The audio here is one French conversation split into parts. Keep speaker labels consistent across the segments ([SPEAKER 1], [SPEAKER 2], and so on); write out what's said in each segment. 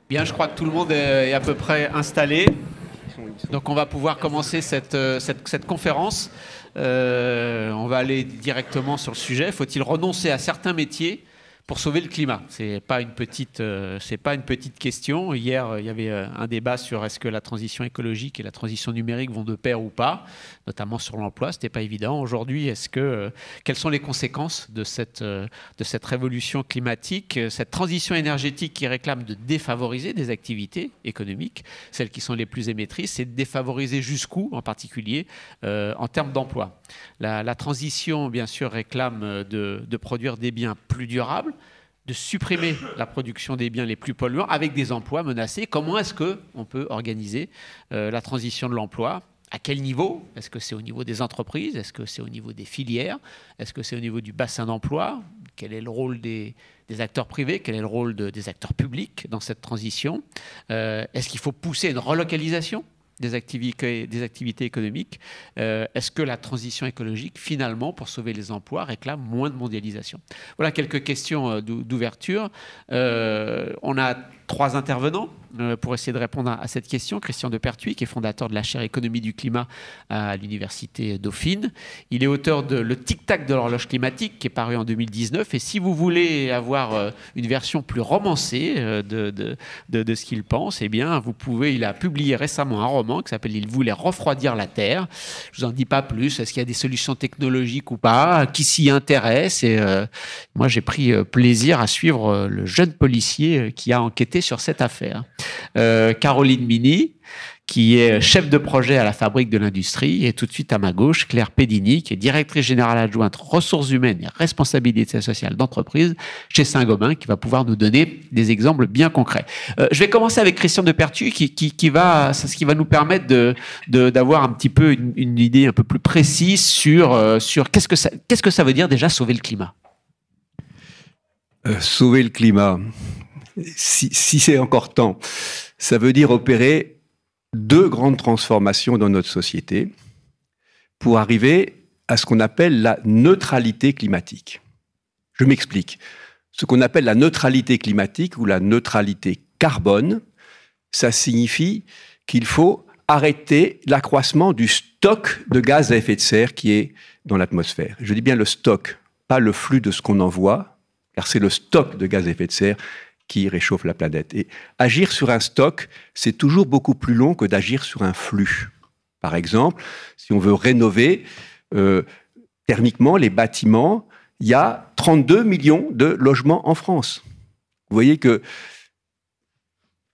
[SPEAKER 1] Bien, je crois que tout le monde est à peu près installé. Donc on va pouvoir commencer cette conférence. On va aller directement sur le sujet. Faut-il renoncer à certains métiers pour sauver le climat? C'est pas une petite question. Hier, il y avait un débat sur est-ce que la transition écologique et la transition numérique vont de pair ou pas, notamment sur l'emploi. C'était pas évident. Aujourd'hui, quelles sont les conséquences de cette révolution climatique, cette transition énergétique qui réclame de défavoriser des activités économiques, celles qui sont les plus émettrices, et de défavoriser jusqu'où, en particulier, en termes d'emploi. La transition, bien sûr, réclame de produire des biens plus durables, de supprimer la production des biens les plus polluants avec des emplois menacés. Comment est-ce qu'on peut organiser la transition de l'emploi? À quel niveau? Est-ce que c'est au niveau des entreprises? Est-ce que c'est au niveau des filières? Est-ce que c'est au niveau du bassin d'emploi? Quel est le rôle des acteurs privés? Quel est le rôle des acteurs publics dans cette transition? Est-ce qu'il faut pousser une relocalisation des activités économiques? Est-ce que la transition écologique, finalement, pour sauver les emplois, réclame moins de mondialisation? Voilà quelques questions d'ouverture. On a 3 intervenants pour essayer de répondre à cette question. Christian Depertuis, qui est fondateur de la chaire économie du climat à l'université Dauphine. Il est auteur de Le tic-tac de l'horloge climatique, qui est paru en 2019. Et si vous voulez avoir une version plus romancée de ce qu'il pense, eh bien, vous pouvez. Il a publié récemment un roman qui s'appelle « Il voulait refroidir la Terre ». Je vous en dis pas plus. Est-ce qu'il y a des solutions technologiques ou pas? Qui s'y intéresse? Et moi, j'ai pris plaisir à suivre le jeune policier qui a enquêté sur cette affaire. Caroline Mini, qui est chef de projet à la Fabrique de l'Industrie, et tout de suite à ma gauche, Claire Pedini, qui est directrice générale adjointe ressources humaines et responsabilité sociale d'entreprise chez Saint-Gobain, qui va pouvoir nous donner des exemples bien concrets. Je vais commencer avec Christian Depertuis, qui va nous permettre d'avoir un petit peu une idée un peu plus précise sur qu'est-ce que ça veut dire déjà sauver le climat.
[SPEAKER 2] Sauver le climat, si c'est encore temps, ça veut dire opérer 2 grandes transformations dans notre société pour arriver à ce qu'on appelle la neutralité climatique. Je m'explique. Ce qu'on appelle la neutralité climatique ou la neutralité carbone, ça signifie qu'il faut arrêter l'accroissement du stock de gaz à effet de serre qui est dans l'atmosphère. Je dis bien le stock, pas le flux de ce qu'on envoie, car c'est le stock de gaz à effet de serre qui réchauffe la planète. Et agir sur un stock, c'est toujours beaucoup plus long que d'agir sur un flux. Par exemple, si on veut rénover thermiquement les bâtiments, il y a 32 millions de logements en France. Vous voyez que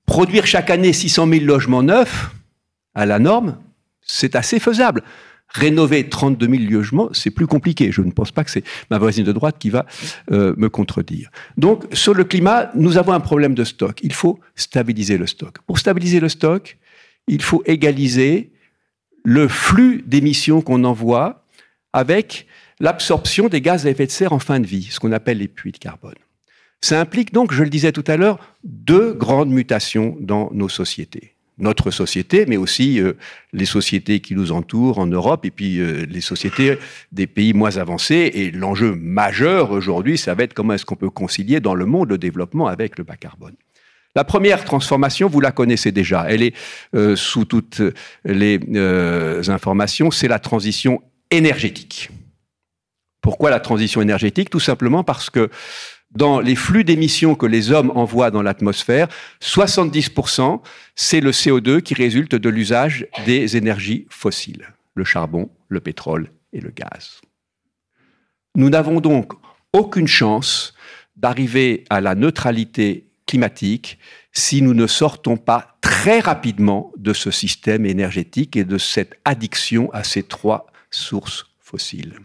[SPEAKER 2] produire chaque année 600 000 logements neufs, à la norme, c'est assez faisable. Rénover 32 000 logements, c'est plus compliqué. Je ne pense pas que c'est ma voisine de droite qui va me contredire. Donc, sur le climat, nous avons un problème de stock. Il faut stabiliser le stock. Pour stabiliser le stock, il faut égaliser le flux d'émissions qu'on envoie avec l'absorption des gaz à effet de serre en fin de vie, ce qu'on appelle les puits de carbone. Ça implique donc, je le disais tout à l'heure, 2 grandes mutations dans nos sociétés. Notre société, mais aussi les sociétés qui nous entourent en Europe, et puis les sociétés des pays moins avancés. Et l'enjeu majeur aujourd'hui, ça va être comment est-ce qu'on peut concilier dans le monde le développement avec le bas carbone. La première transformation, vous la connaissez déjà, elle est sous toutes les informations, c'est la transition énergétique. Pourquoi la transition énergétique? Tout simplement parce que dans les flux d'émissions que les hommes envoient dans l'atmosphère, 70%, c'est le CO2 qui résulte de l'usage des énergies fossiles, le charbon, le pétrole et le gaz. Nous n'avons donc aucune chance d'arriver à la neutralité climatique si nous ne sortons pas très rapidement de ce système énergétique et de cette addiction à ces 3 sources fossiles.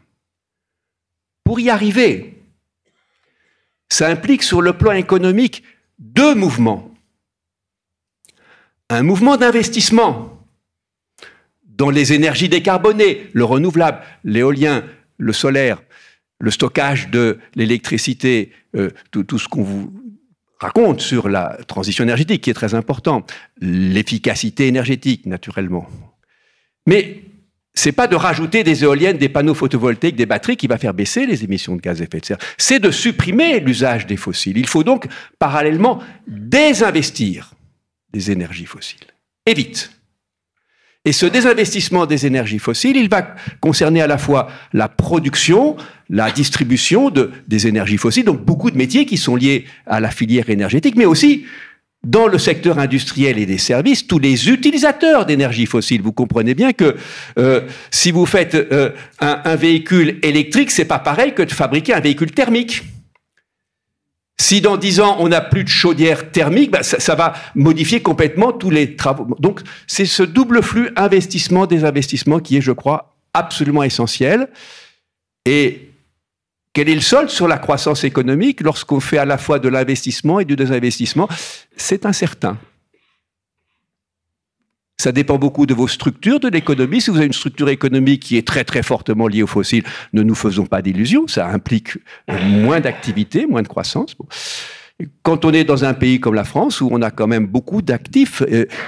[SPEAKER 2] Pour y arriver, ça implique sur le plan économique 2 mouvements. Un mouvement d'investissement dans les énergies décarbonées, le renouvelable, l'éolien, le solaire, le stockage de l'électricité, tout ce qu'on vous raconte sur la transition énergétique qui est très important, l'efficacité énergétique naturellement. Mais c'est pas de rajouter des éoliennes, des panneaux photovoltaïques, des batteries qui va faire baisser les émissions de gaz à effet de serre. C'est de supprimer l'usage des fossiles. Il faut donc parallèlement désinvestir des énergies fossiles. Et vite. Et ce désinvestissement des énergies fossiles, il va concerner à la fois la production, la distribution des énergies fossiles, donc beaucoup de métiers qui sont liés à la filière énergétique, mais aussi dans le secteur industriel et des services, tous les utilisateurs d'énergie fossile. Vous comprenez bien que si vous faites un véhicule électrique, c'est pas pareil que de fabriquer un véhicule thermique. Si dans 10 ans, on n'a plus de chaudière thermique, ben ça va modifier complètement tous les travaux. Donc, c'est ce double flux investissement-désinvestissement qui est, je crois, absolument essentiel. Et quel est le solde sur la croissance économique lorsqu'on fait à la fois de l'investissement et du désinvestissement? C'est incertain. Ça dépend beaucoup de vos structures de l'économie. Si vous avez une structure économique qui est très très fortement liée aux fossiles, ne nous faisons pas d'illusions. Ça implique moins d'activité, moins de croissance. Bon. Quand on est dans un pays comme la France, où on a quand même beaucoup d'actifs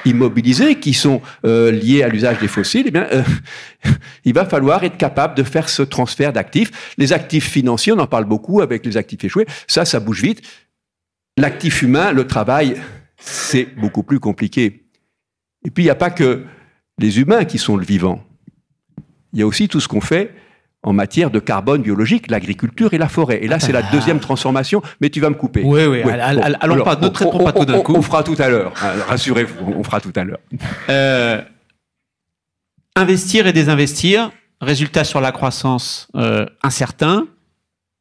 [SPEAKER 2] immobilisés qui sont liés à l'usage des fossiles, eh bien, il va falloir être capable de faire ce transfert d'actifs. Les actifs financiers, on en parle beaucoup avec les actifs échoués. Ça bouge vite. L'actif humain, le travail, c'est beaucoup plus compliqué. Et puis, il n'y a pas que les humains qui sont le vivant. Il y a aussi tout ce qu'on fait en matière de carbone biologique, l'agriculture et la forêt. Et là, c'est la deuxième transformation, mais tu vas me couper.
[SPEAKER 1] Oui, oui. Ouais. Allons pas, ne traitons pas tout d'un coup.
[SPEAKER 2] On fera tout à l'heure. Rassurez-vous, on fera tout à l'heure.
[SPEAKER 1] Investir et désinvestir, résultat sur la croissance incertain.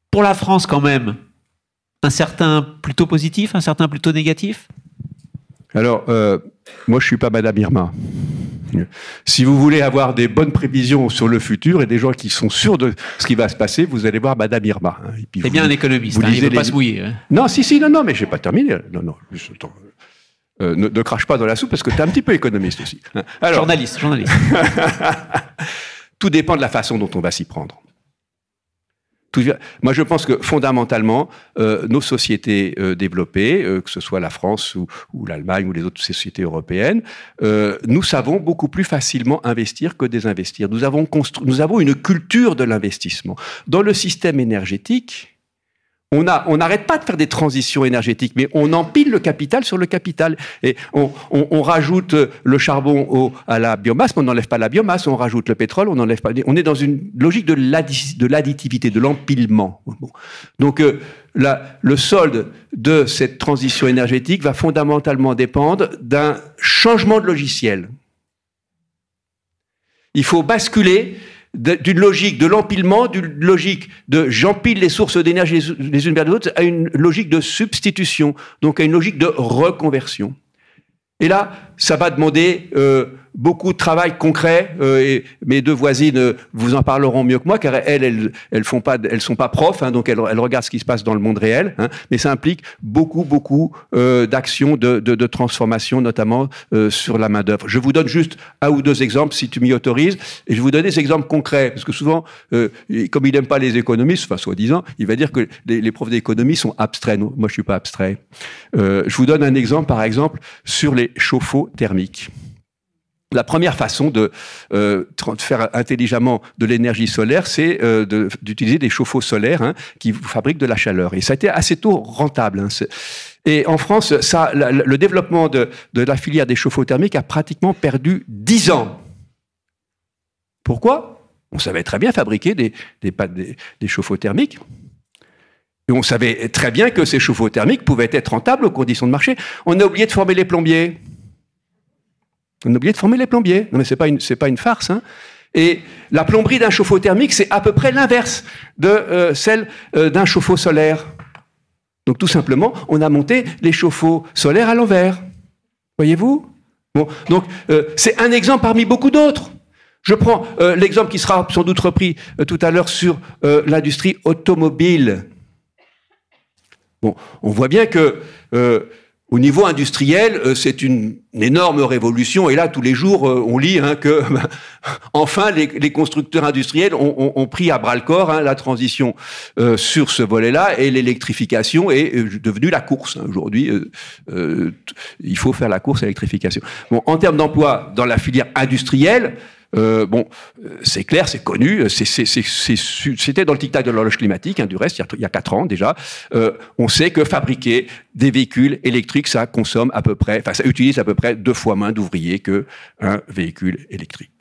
[SPEAKER 1] Pour la France, quand même, un certain plutôt positif, un certain plutôt négatif?
[SPEAKER 2] Alors, moi, je ne suis pas Madame Irma. Si vous voulez avoir des bonnes prévisions sur le futur et des gens qui sont sûrs de ce qui va se passer, vous allez voir Madame Irma.
[SPEAKER 1] C'est bien un économiste, il ne veut pas se mouiller. Hein.
[SPEAKER 2] Non, non, mais je n'ai pas terminé. Non, ne crache pas dans la soupe parce que tu es un petit peu économiste aussi.
[SPEAKER 1] Alors, journaliste.
[SPEAKER 2] Tout dépend de la façon dont on va s'y prendre. Moi, je pense que fondamentalement, nos sociétés développées, que ce soit la France ou l'Allemagne ou les autres sociétés européennes, nous savons beaucoup plus facilement investir que désinvestir. Nous avons une culture de l'investissement. Dans le système énergétique, on n'arrête pas de faire des transitions énergétiques, mais on empile le capital sur le capital. Et on rajoute le charbon à la biomasse, mais on n'enlève pas la biomasse. On rajoute le pétrole, on n'enlève pas. On est dans une logique de l'additivité, de l'empilement. Bon. Donc, le solde de cette transition énergétique va fondamentalement dépendre d'un changement de logiciel. Il faut basculer d'une logique de l'empilement, d'une logique de j'empile les sources d'énergie les unes vers les autres, à une logique de substitution, donc à une logique de reconversion. Et là, ça va demander beaucoup de travail concret. Et mes deux voisines vous en parleront mieux que moi, car elles sont pas profs, hein, donc elles regardent ce qui se passe dans le monde réel. Hein, mais ça implique beaucoup d'actions de transformation, notamment sur la main d'œuvre. Je vous donne juste un ou deux exemples, si tu m'y autorises, et je vais vous donner des exemples concrets, parce que souvent, comme il n'aime pas les économistes, enfin soi-disant, il va dire que les profs d'économie sont abstraits. Non, moi, je suis pas abstrait. Je vous donne un exemple, par exemple, sur les chauffe-eau thermiques. La première façon de faire intelligemment de l'énergie solaire, c'est d'utiliser des chauffe-eau solaires qui fabriquent de la chaleur. Et ça a été assez tôt rentable. Et en France, le développement de la filière des chauffe-eau thermiques a pratiquement perdu 10 ans. Pourquoi? On savait très bien fabriquer des chauffe-eau thermiques. Et on savait très bien que ces chauffe-eau thermiques pouvaient être rentables aux conditions de marché. On a oublié de former les plombiers. Non, mais c'est pas une farce. Hein. Et la plomberie d'un chauffe-eau thermique, c'est à peu près l'inverse de celle d'un chauffe-eau solaire. Donc tout simplement, on a monté les chauffe-eau solaires à l'envers. Voyez-vous? Bon, donc c'est un exemple parmi beaucoup d'autres. Je prends l'exemple qui sera sans doute repris tout à l'heure sur l'industrie automobile. Bon, on voit bien que au niveau industriel, c'est une énorme révolution. Et là, tous les jours, on lit que enfin les constructeurs industriels ont pris à bras le corps la transition sur ce volet-là, et l'électrification est devenue la course. Aujourd'hui, il faut faire la course à l'électrification. Bon, en termes d'emploi dans la filière industrielle, Bon, c'est clair, c'est connu, c'était dans le tic-tac de l'horloge climatique, hein, du reste, il y a 4 ans déjà. On sait que fabriquer des véhicules électriques, ça consomme à peu près, enfin, ça utilise à peu près 2 fois moins d'ouvriers qu'un véhicule électrique.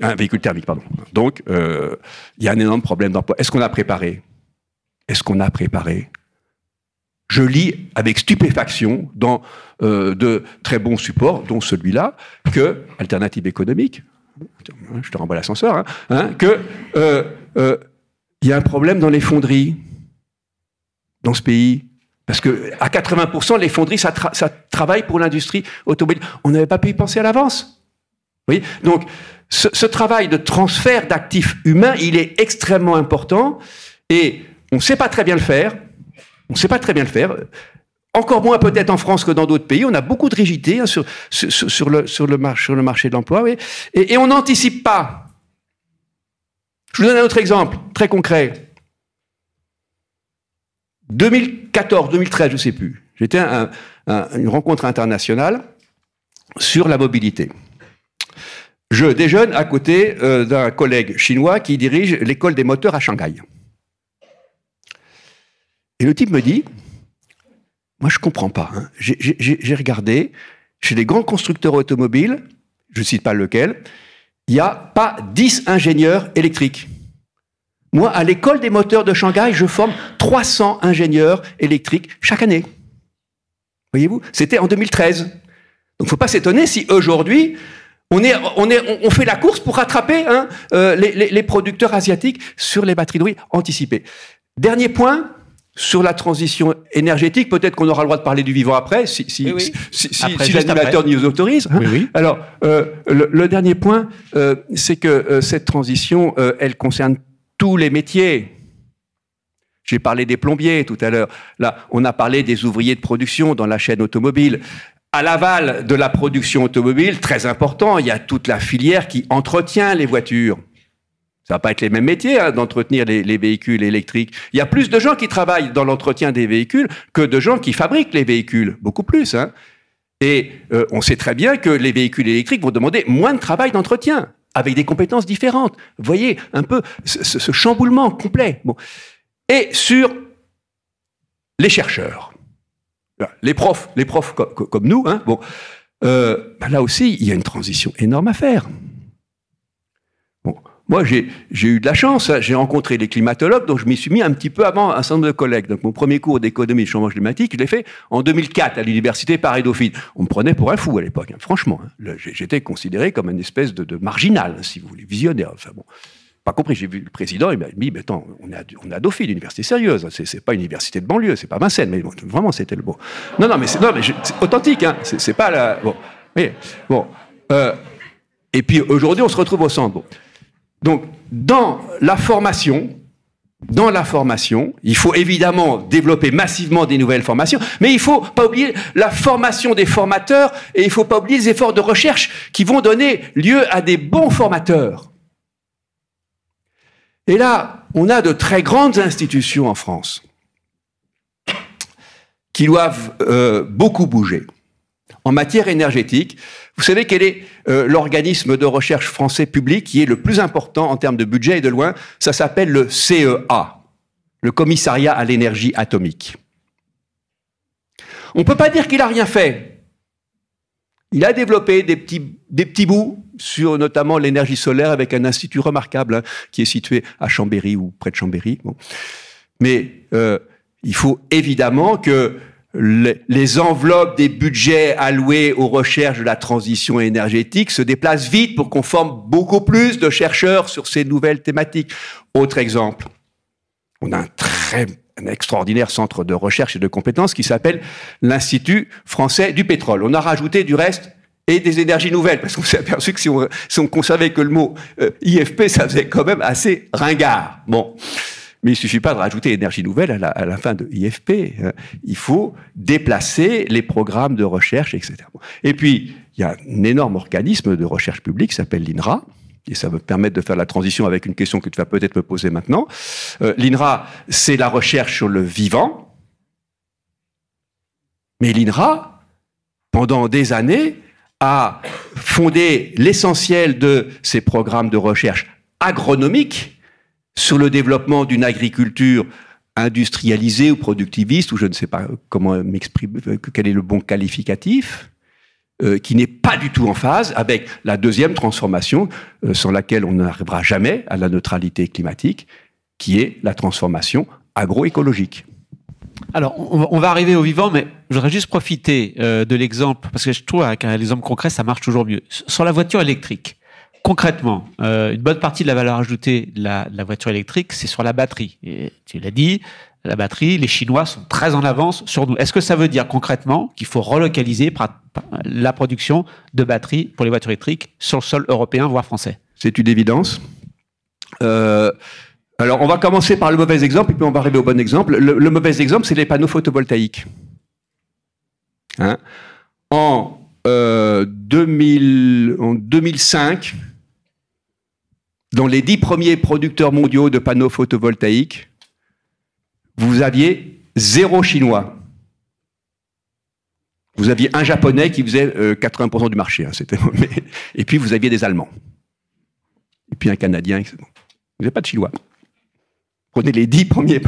[SPEAKER 2] Un véhicule thermique, pardon. Donc, il y a un énorme problème d'emploi. Est-ce qu'on a préparé? Est-ce qu'on a préparé? Je lis avec stupéfaction dans de très bons supports, dont celui-là, que, Alternative économique, je te renvoie l'ascenseur, que il y a un problème dans les fonderies dans ce pays. Parce que à 80%, les fonderies, ça travaille pour l'industrie automobile. On n'avait pas pu y penser à l'avance. Vous voyez? Donc, ce travail de transfert d'actifs humains, il est extrêmement important et on ne sait pas très bien le faire. On ne sait pas très bien le faire. Encore moins peut-être en France que dans d'autres pays. On a beaucoup de rigidité hein, sur le marché de l'emploi. Oui. Et on n'anticipe pas. Je vous donne un autre exemple, très concret. 2014, 2013, je ne sais plus. J'étais à une rencontre internationale sur la mobilité. Je déjeune à côté d'un collègue chinois qui dirige l'école des moteurs à Shanghai. Et le type me dit, moi je ne comprends pas, hein. J'ai regardé, chez les grands constructeurs automobiles, je ne cite pas lequel, il n'y a pas 10 ingénieurs électriques. Moi, à l'école des moteurs de Shanghai, je forme 300 ingénieurs électriques chaque année. Voyez-vous? C'était en 2013. Donc il ne faut pas s'étonner si aujourd'hui, on fait la course pour rattraper hein, les producteurs asiatiques sur les batteries douilles anticipées. Dernier point, sur la transition énergétique, peut-être qu'on aura le droit de parler du vivant après, si l'animateur nous autorise. Hein. Oui. Alors, le dernier point, c'est que cette transition, elle concerne tous les métiers. J'ai parlé des plombiers tout à l'heure. Là, on a parlé des ouvriers de production dans la chaîne automobile. À l'aval de la production automobile, très important, il y a toute la filière qui entretient les voitures. Ça va pas être les mêmes métiers hein, d'entretenir les véhicules électriques. Il y a plus de gens qui travaillent dans l'entretien des véhicules que de gens qui fabriquent les véhicules, beaucoup plus. Hein. Et on sait très bien que les véhicules électriques vont demander moins de travail d'entretien, avec des compétences différentes. Vous voyez un peu ce chamboulement complet. Bon. Et sur les chercheurs, les profs comme nous, hein, bon, là aussi, il y a une transition énorme à faire. Bon. Moi, j'ai eu de la chance. J'ai rencontré des climatologues, donc je m'y suis mis un petit peu avant un certain nombre de collègues. Donc, mon premier cours d'économie et de changement climatique, je l'ai fait en 2004 à l'université Paris-Dauphine. On me prenait pour un fou à l'époque, hein, franchement. Hein. J'étais considéré comme une espèce de marginal, hein, si vous voulez, visionnaire. Enfin bon, pas compris. J'ai vu le président, il m'a dit, mais attends, on est à Dauphine, une université sérieuse. C'est pas une université de banlieue, c'est pas Vincennes, mais bon, vraiment, c'était le beau. Non, mais c'est authentique, hein. C'est pas la. Bon, mais, bon. Et puis aujourd'hui, on se retrouve au centre. Bon. Donc, dans la formation, il faut évidemment développer massivement des nouvelles formations, mais il ne faut pas oublier la formation des formateurs et il ne faut pas oublier les efforts de recherche qui vont donner lieu à des bons formateurs. Et là, on a de très grandes institutions en France qui doivent beaucoup bouger. En matière énergétique, vous savez quel est l'organisme de recherche français public qui est le plus important en termes de budget et de loin? Ça s'appelle le CEA, le Commissariat à l'énergie atomique. On ne peut pas dire qu'il n'a rien fait. Il a développé des petits bouts sur notamment l'énergie solaire avec un institut remarquable hein, qui est situé à Chambéry ou près de Chambéry. Bon. Mais il faut évidemment que les enveloppes des budgets alloués aux recherches de la transition énergétique se déplacent vite pour qu'on forme beaucoup plus de chercheurs sur ces nouvelles thématiques. Autre exemple, on a un extraordinaire centre de recherche et de compétences qui s'appelle l'Institut français du pétrole. On a rajouté du reste et des énergies nouvelles, parce qu'on s'est aperçu que si on conservait que le mot IFP, ça faisait quand même assez ringard. Bon. Mais il ne suffit pas de rajouter énergie nouvelle à la fin de IFP. Il faut déplacer les programmes de recherche, etc. Et puis, il y a un énorme organisme de recherche publique qui s'appelle l'INRA, et ça va me permettre de faire la transition avec une question que tu vas peut-être me poser maintenant. L'INRA, c'est la recherche sur le vivant. Mais l'INRA, pendant des années, a fondé l'essentiel de ses programmes de recherche agronomique sur le développement d'une agriculture industrialisée ou productiviste, ou je ne sais pas comment m'exprimer, quel est le bon qualificatif, qui n'est pas du tout en phase avec la deuxième transformation, sans laquelle on n'arrivera jamais à la neutralité climatique, qui est la transformation agroécologique.
[SPEAKER 1] Alors, on va arriver au vivant, mais je voudrais juste profiter de l'exemple, parce que je trouve qu'un exemple concret, ça marche toujours mieux. Sur la voiture électrique, concrètement, une bonne partie de la valeur ajoutée de la voiture électrique, c'est sur la batterie. Et tu l'as dit, la batterie, les Chinois sont très en avance sur nous. Est-ce que ça veut dire concrètement qu'il faut relocaliser la production de batteries pour les voitures électriques sur le sol européen, voire français? C'est une évidence.
[SPEAKER 2] Alors, on va commencer par le mauvais exemple, et puis on va arriver au bon exemple. Le mauvais exemple, c'est les panneaux photovoltaïques. Hein? En 2005, dans les 10 premiers producteurs mondiaux de panneaux photovoltaïques, vous aviez 0 Chinois. Vous aviez un Japonais qui faisait 80% du marché. Hein, et puis, vous aviez des Allemands. Et puis un Canadien. Vous n'avez pas de Chinois. Prenez les 10 premiers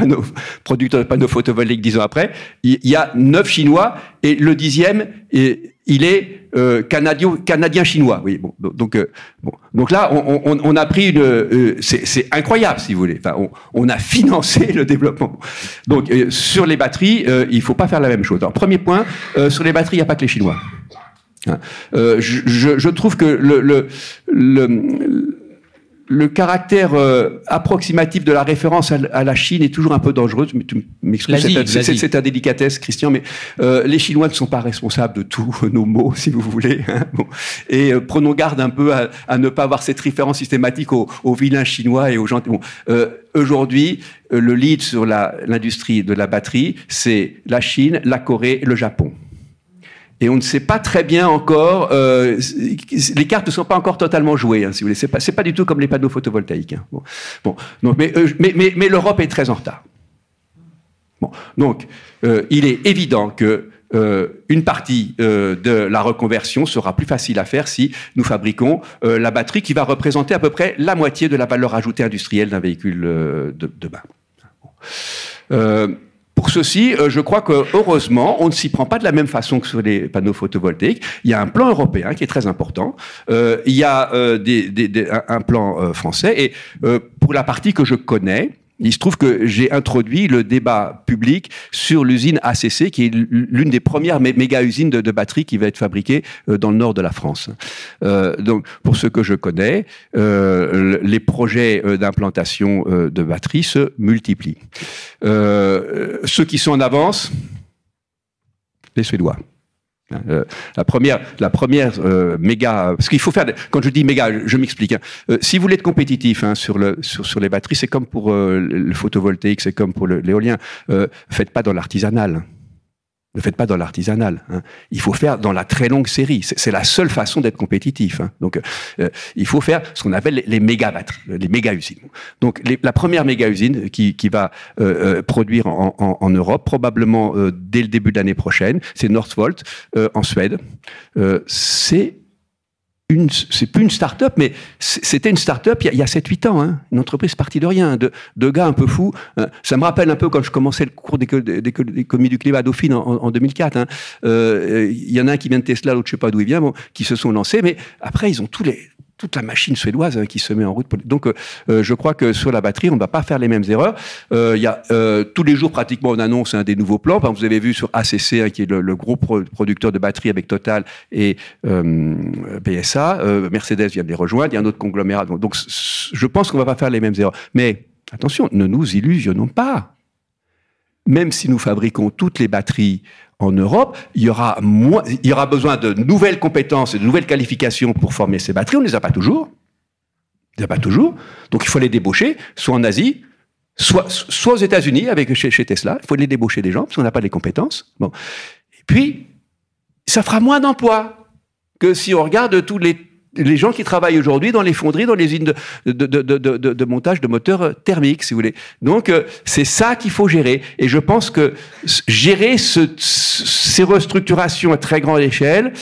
[SPEAKER 2] producteurs de panneaux photovoltaïques 10 ans après, il y a 9 Chinois, et le 10e, il est canadien-chinois. Oui, bon, donc là, on a pris c'est incroyable, si vous voulez. Enfin, on a financé le développement. Donc, sur les batteries, il ne faut pas faire la même chose. Alors, premier point, sur les batteries, il n'y a pas que les Chinois. Hein. Je trouve que le caractère approximatif de la référence à la Chine est toujours un peu dangereuse, mais tu m'excuses, c'est ta délicatesse, Christian, mais les Chinois ne sont pas responsables de tous nos maux, si vous voulez. Hein, bon. Et prenons garde un peu à ne pas avoir cette référence systématique aux vilains Chinois et aux gens... Bon, aujourd'hui, le lead sur l'industrie de la batterie, c'est la Chine, la Corée et le Japon. Et on ne sait pas très bien encore, les cartes ne sont pas encore totalement jouées, hein, si vous voulez. C'est pas du tout comme les panneaux photovoltaïques. Hein. Bon, donc, mais l'Europe est très en retard. Bon, donc, il est évident que une partie de la reconversion sera plus facile à faire si nous fabriquons la batterie qui va représenter à peu près la moitié de la valeur ajoutée industrielle d'un véhicule de demain. Pour ceci, je crois que heureusement, on ne s'y prend pas de la même façon que sur les panneaux photovoltaïques. Il y a un plan européen qui est très important. Il y a un plan français. Et pour la partie que je connais, il se trouve que j'ai introduit le débat public sur l'usine ACC, qui est l'une des premières méga-usines de batteries qui va être fabriquée dans le nord de la France. Donc, pour ce que je connais, les projets d'implantation de batteries se multiplient. Ceux qui sont en avance, les Suédois. La première méga, parce qu'il faut faire, quand je dis méga, je m'explique. Hein. Si vous voulez être compétitif hein, sur les batteries, c'est comme pour le photovoltaïque, c'est comme pour l'éolien. Faites pas dans l'artisanal. Ne faites pas dans l'artisanal. Hein. Il faut faire dans la très longue série. C'est la seule façon d'être compétitif. Hein. Donc, il faut faire ce qu'on appelle les méga batteries, les méga usines. Donc, la première méga usine qui va produire en Europe, probablement dès le début de l'année prochaine, c'est Northvolt en Suède. C'est plus une start-up, mais c'était une start-up il y a 7-8 ans. Hein. Une entreprise partie de rien, de gars un peu fous. Ça me rappelle un peu quand je commençais le cours d'économie du climat à Dauphine en 2004. Hein. Y en a un qui vient de Tesla, l'autre je ne sais pas d'où il vient, bon, qui se sont lancés, mais après ils ont toute la machine suédoise qui se met en route. Donc, je crois que sur la batterie, on ne va pas faire les mêmes erreurs. Il y a tous les jours, pratiquement, on annonce des nouveaux plans. Par exemple, vous avez vu sur ACC, hein, qui est le gros producteur de batteries avec Total et PSA. Mercedes vient de les rejoindre. Il y a un autre conglomérat. Donc, je pense qu'on ne va pas faire les mêmes erreurs. Mais attention, ne nous illusionnons pas. Même si nous fabriquons toutes les batteries en Europe, il y aura besoin de nouvelles compétences et de nouvelles qualifications pour former ces batteries. On ne les a pas toujours. Donc il faut les débaucher, soit en Asie, soit aux États-Unis, chez Tesla. Il faut les débaucher des gens, parce qu'on n'a pas les compétences. Bon. Et puis, ça fera moins d'emplois que si on regarde tous les gens qui travaillent aujourd'hui dans les fonderies, dans les usines de montage de moteurs thermiques, si vous voulez. Donc, c'est ça qu'il faut gérer. Et je pense que gérer ces restructurations à très grande échelle,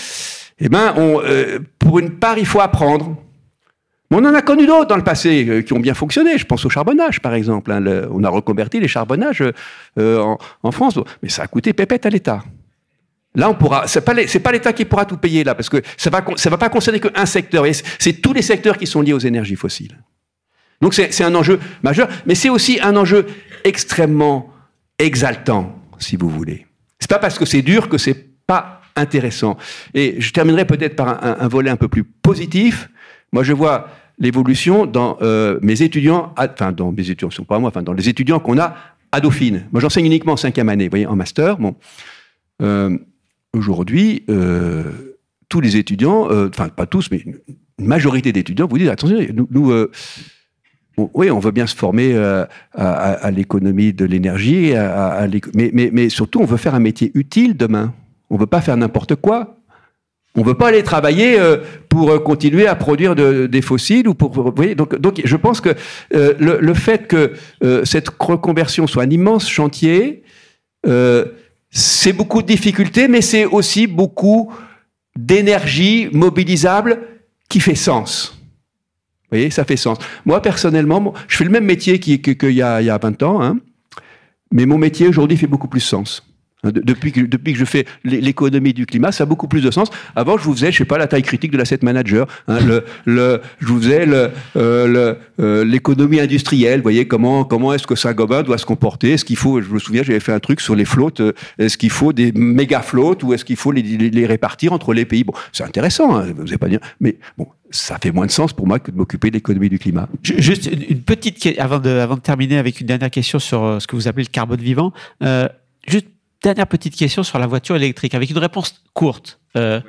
[SPEAKER 2] Eh bien, pour une part, il faut apprendre. On en a connu d'autres dans le passé qui ont bien fonctionné. Je pense au charbonnage, par exemple. Hein. On a reconverti les charbonnages en France, mais ça a coûté pépette à l'État. Là, on pourra. C'est pas l'État qui pourra tout payer là, parce que ça va pas concerner qu'un secteur. C'est tous les secteurs qui sont liés aux énergies fossiles. Donc c'est un enjeu majeur, mais c'est aussi un enjeu extrêmement exaltant, si vous voulez. C'est pas parce que c'est dur que c'est pas intéressant. Et je terminerai peut-être par un volet un peu plus positif. Moi, je vois l'évolution dans mes étudiants, dans mes étudiants, sont pas moi, dans les étudiants qu'on a à Dauphine. Moi, j'enseigne uniquement en 5e année, vous voyez, en master. Bon, aujourd'hui, tous les étudiants, pas tous, mais une majorité d'étudiants vous disent attention, oui, on veut bien se former à l'économie de l'énergie, mais surtout, on veut faire un métier utile demain. On ne veut pas faire n'importe quoi. On ne veut pas aller travailler pour continuer à produire des fossiles ou pour. Vous voyez, donc, je pense que le fait que cette reconversion soit un immense chantier, c'est beaucoup de difficultés, mais c'est aussi beaucoup d'énergie mobilisable qui fait sens. Vous voyez, ça fait sens. Moi, personnellement, je fais le même métier qu'il y a 20 ans, hein, mais mon métier aujourd'hui fait beaucoup plus sens. Depuis que je fais l'économie du climat, ça a beaucoup plus de sens. Avant, je vous faisais, je sais pas, la taille critique de l'asset manager. Hein, je vous faisais l'économie industrielle. Vous voyez comment est-ce que Saint-Gobain doit se comporter? Est-ce qu'il faut? Je me souviens, j'avais fait un truc sur les flottes. Est-ce qu'il faut des méga flottes ou est-ce qu'il faut les répartir entre les pays? Bon, c'est intéressant. Hein, vous n'allez pas dire, mais bon, ça fait moins de sens pour moi que de m'occuper de l'économie du climat.
[SPEAKER 1] Juste une petite question avant de terminer avec une dernière question sur ce que vous appelez le carbone vivant. Juste dernière petite question sur la voiture électrique, avec une réponse courte. Est-ce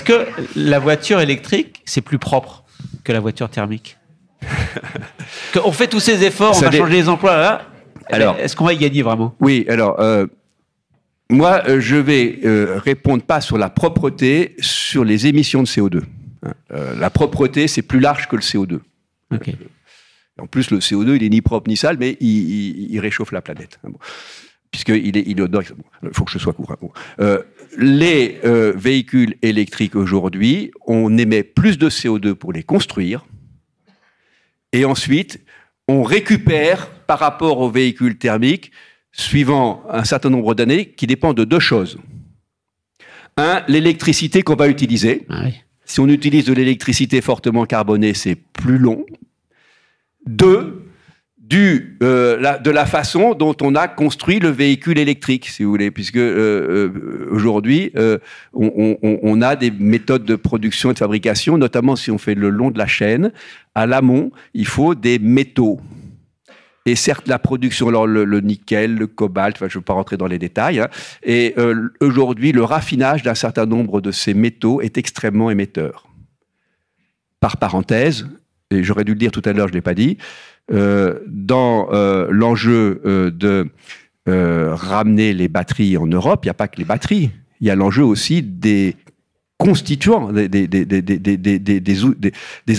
[SPEAKER 1] que la voiture électrique, c'est plus propre que la voiture thermique? On fait tous ces efforts, on va changer les emplois, là. Alors, est-ce qu'on va y gagner vraiment?
[SPEAKER 2] Oui, alors, moi, je vais répondre pas sur la propreté, sur les émissions de CO2. La propreté, c'est plus large que le CO2.
[SPEAKER 1] Ok.
[SPEAKER 2] En plus, le CO2, il est ni propre ni sale, mais il réchauffe la planète. Bon. Puisqu'il est odeur. Il faut que je sois court. Bon. Les véhicules électriques aujourd'hui, on émet plus de CO2 pour les construire. Et ensuite, on récupère par rapport aux véhicules thermiques, suivant un certain nombre d'années, qui dépend de deux choses. Un, l'électricité qu'on va utiliser.
[SPEAKER 1] Ah oui.
[SPEAKER 2] Si on utilise de l'électricité fortement carbonée, c'est plus long. Deux, de la façon dont on a construit le véhicule électrique, si vous voulez, puisque aujourd'hui, on a des méthodes de production et de fabrication, notamment si on fait le long de la chaîne. À l'amont, il faut des métaux. Et certes, la production, alors le nickel, le cobalt, je ne veux pas rentrer dans les détails, hein, et aujourd'hui, le raffinage d'un certain nombre de ces métaux est extrêmement émetteur. Par parenthèse, et j'aurais dû le dire tout à l'heure, je ne l'ai pas dit, dans l'enjeu de ramener les batteries en Europe, il n'y a pas que les batteries, il y a l'enjeu aussi des constituants, des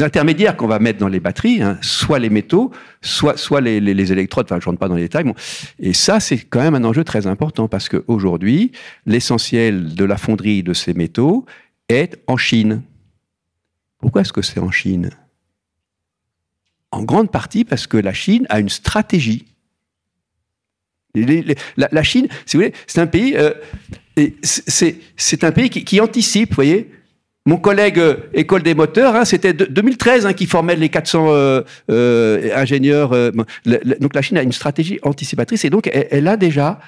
[SPEAKER 2] intermédiaires qu'on va mettre dans les batteries, hein, soit les métaux, soit les électrodes, enfin je ne rentre pas dans les détails. Bon. Et ça, c'est quand même un enjeu très important, parce qu'aujourd'hui, l'essentiel de la fonderie de ces métaux est en Chine. Pourquoi est-ce que c'est en Chine ? En grande partie parce que la Chine a une stratégie. La Chine, si vous voulez, c'est un pays, c'est un pays qui anticipe, vous voyez. Mon collègue École des moteurs, hein, c'était 2013 hein, qui formait les 400 ingénieurs. Donc la Chine a une stratégie anticipatrice et donc elle a déjà,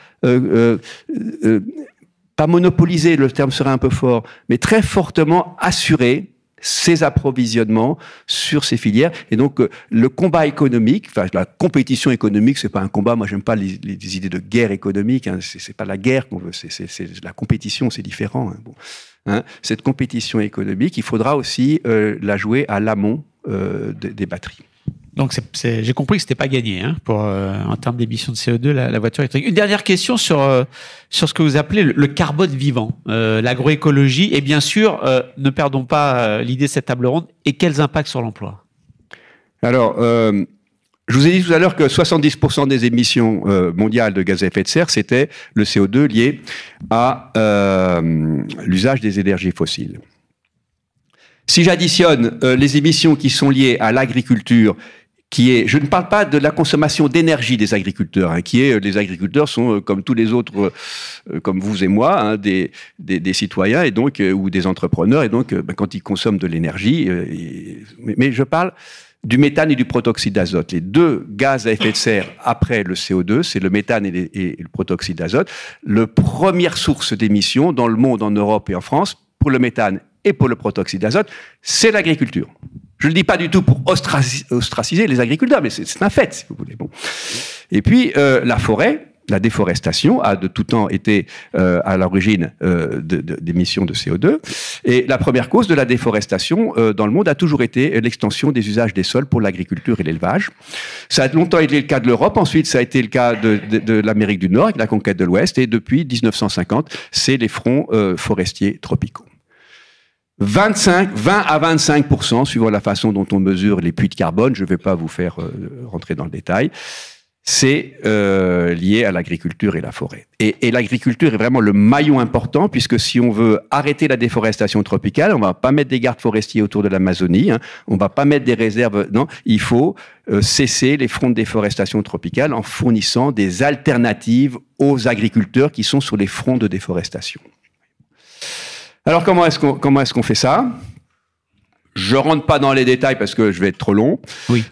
[SPEAKER 2] pas monopolisé, le terme serait un peu fort, mais très fortement assuré ses approvisionnements sur ces filières. Et donc, le combat économique, enfin, la compétition économique, c'est pas un combat. Moi, j'aime pas les idées de guerre économique. Hein, c'est pas la guerre qu'on veut. C'est la compétition, c'est différent. Hein, bon. Hein, cette compétition économique, il faudra aussi la jouer à l'amont des batteries.
[SPEAKER 1] Donc, j'ai compris que c'était pas gagné hein, en termes d'émissions de CO2, la voiture électrique. Une dernière question sur ce que vous appelez le carbone vivant, l'agroécologie, et bien sûr, ne perdons pas l'idée de cette table ronde, et quels impacts sur l'emploi ?
[SPEAKER 2] Alors, Je vous ai dit tout à l'heure que 70% des émissions mondiales de gaz à effet de serre, c'était le CO2 lié à l'usage des énergies fossiles. Si j'additionne les émissions qui sont liées à l'agriculture, je ne parle pas de la consommation d'énergie des agriculteurs, les agriculteurs sont comme tous les autres, comme vous et moi, des citoyens et donc ou des entrepreneurs, et donc quand ils consomment de l'énergie, mais je parle du méthane et du protoxyde d'azote. Les deux gaz à effet de serre après le CO2, c'est le méthane et le protoxyde d'azote. La première source d'émissions dans le monde, en Europe et en France, pour le méthane et pour le protoxyde d'azote, c'est l'agriculture. Je ne le dis pas du tout pour ostraciser les agriculteurs, mais c'est un fait, si vous voulez. Bon. Et puis, la forêt, la déforestation a de tout temps été à l'origine d'émissions de CO2. Et la première cause de la déforestation dans le monde a toujours été l'extension des usages des sols pour l'agriculture et l'élevage. Ça a longtemps été le cas de l'Europe, ensuite ça a été le cas de l'Amérique du Nord avec la conquête de l'Ouest, et depuis 1950, c'est les fronts forestiers tropicaux. 20 à 25%, suivant la façon dont on mesure les puits de carbone, je ne vais pas vous faire rentrer dans le détail, c'est lié à l'agriculture et la forêt. Et l'agriculture est vraiment le maillon important, puisque si on veut arrêter la déforestation tropicale, on ne va pas mettre des gardes forestiers autour de l'Amazonie, on ne va pas mettre des réserves, non, il faut cesser les fronts de déforestation tropicale en fournissant des alternatives aux agriculteurs qui sont sur les fronts de déforestation. Alors comment est-ce qu'on fait ça ? Je rentre pas dans les détails parce que je vais être trop long.
[SPEAKER 1] Oui.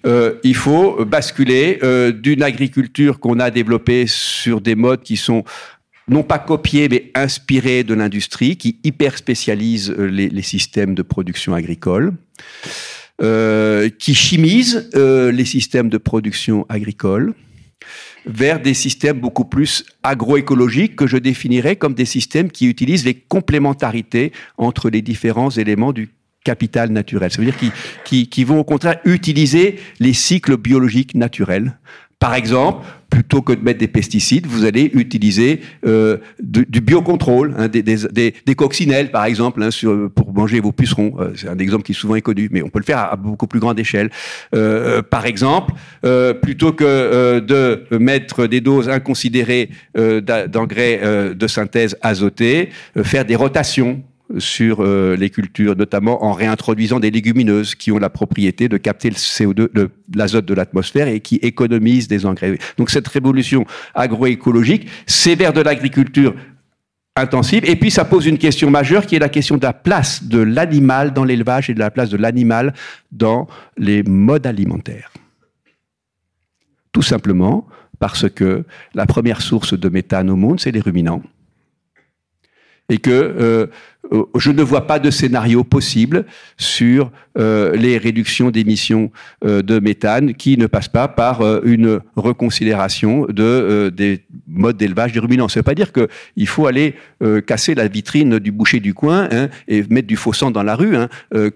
[SPEAKER 2] Il faut basculer d'une agriculture qu'on a développée sur des modes qui sont non pas copiés mais inspirés de l'industrie, qui hyper spécialisent les systèmes de production agricole, qui chimisent les systèmes de production agricole, vers des systèmes beaucoup plus agroécologiques que je définirais comme des systèmes qui utilisent les complémentarités entre les différents éléments du capital naturel. Ça veut dire qu'ils vont au contraire utiliser les cycles biologiques naturels. Par exemple, plutôt que de mettre des pesticides, vous allez utiliser du biocontrôle, des coccinelles, par exemple, pour manger vos pucerons. C'est un exemple qui est souvent inconnu, mais on peut le faire à beaucoup plus grande échelle. Par exemple, plutôt que de mettre des doses inconsidérées d'engrais de synthèse azotés, faire des rotations sur les cultures, notamment en réintroduisant des légumineuses qui ont la propriété de capter le CO2, l'azote de l'atmosphère et qui économisent des engrais. Donc cette révolution agroécologique, c'est vers de l'agriculture intensive. Et puis ça pose une question majeure qui est la question de la place de l'animal dans l'élevage et de la place de l'animal dans les modes alimentaires. Tout simplement parce que la première source de méthane au monde, c'est les ruminants. Et que je ne vois pas de scénario possible sur les réductions d'émissions de méthane qui ne passent pas par une reconsidération des modes d'élevage des ruminants. Ça ne veut pas dire qu'il faut aller casser la vitrine du boucher du coin et mettre du faux sang dans la rue,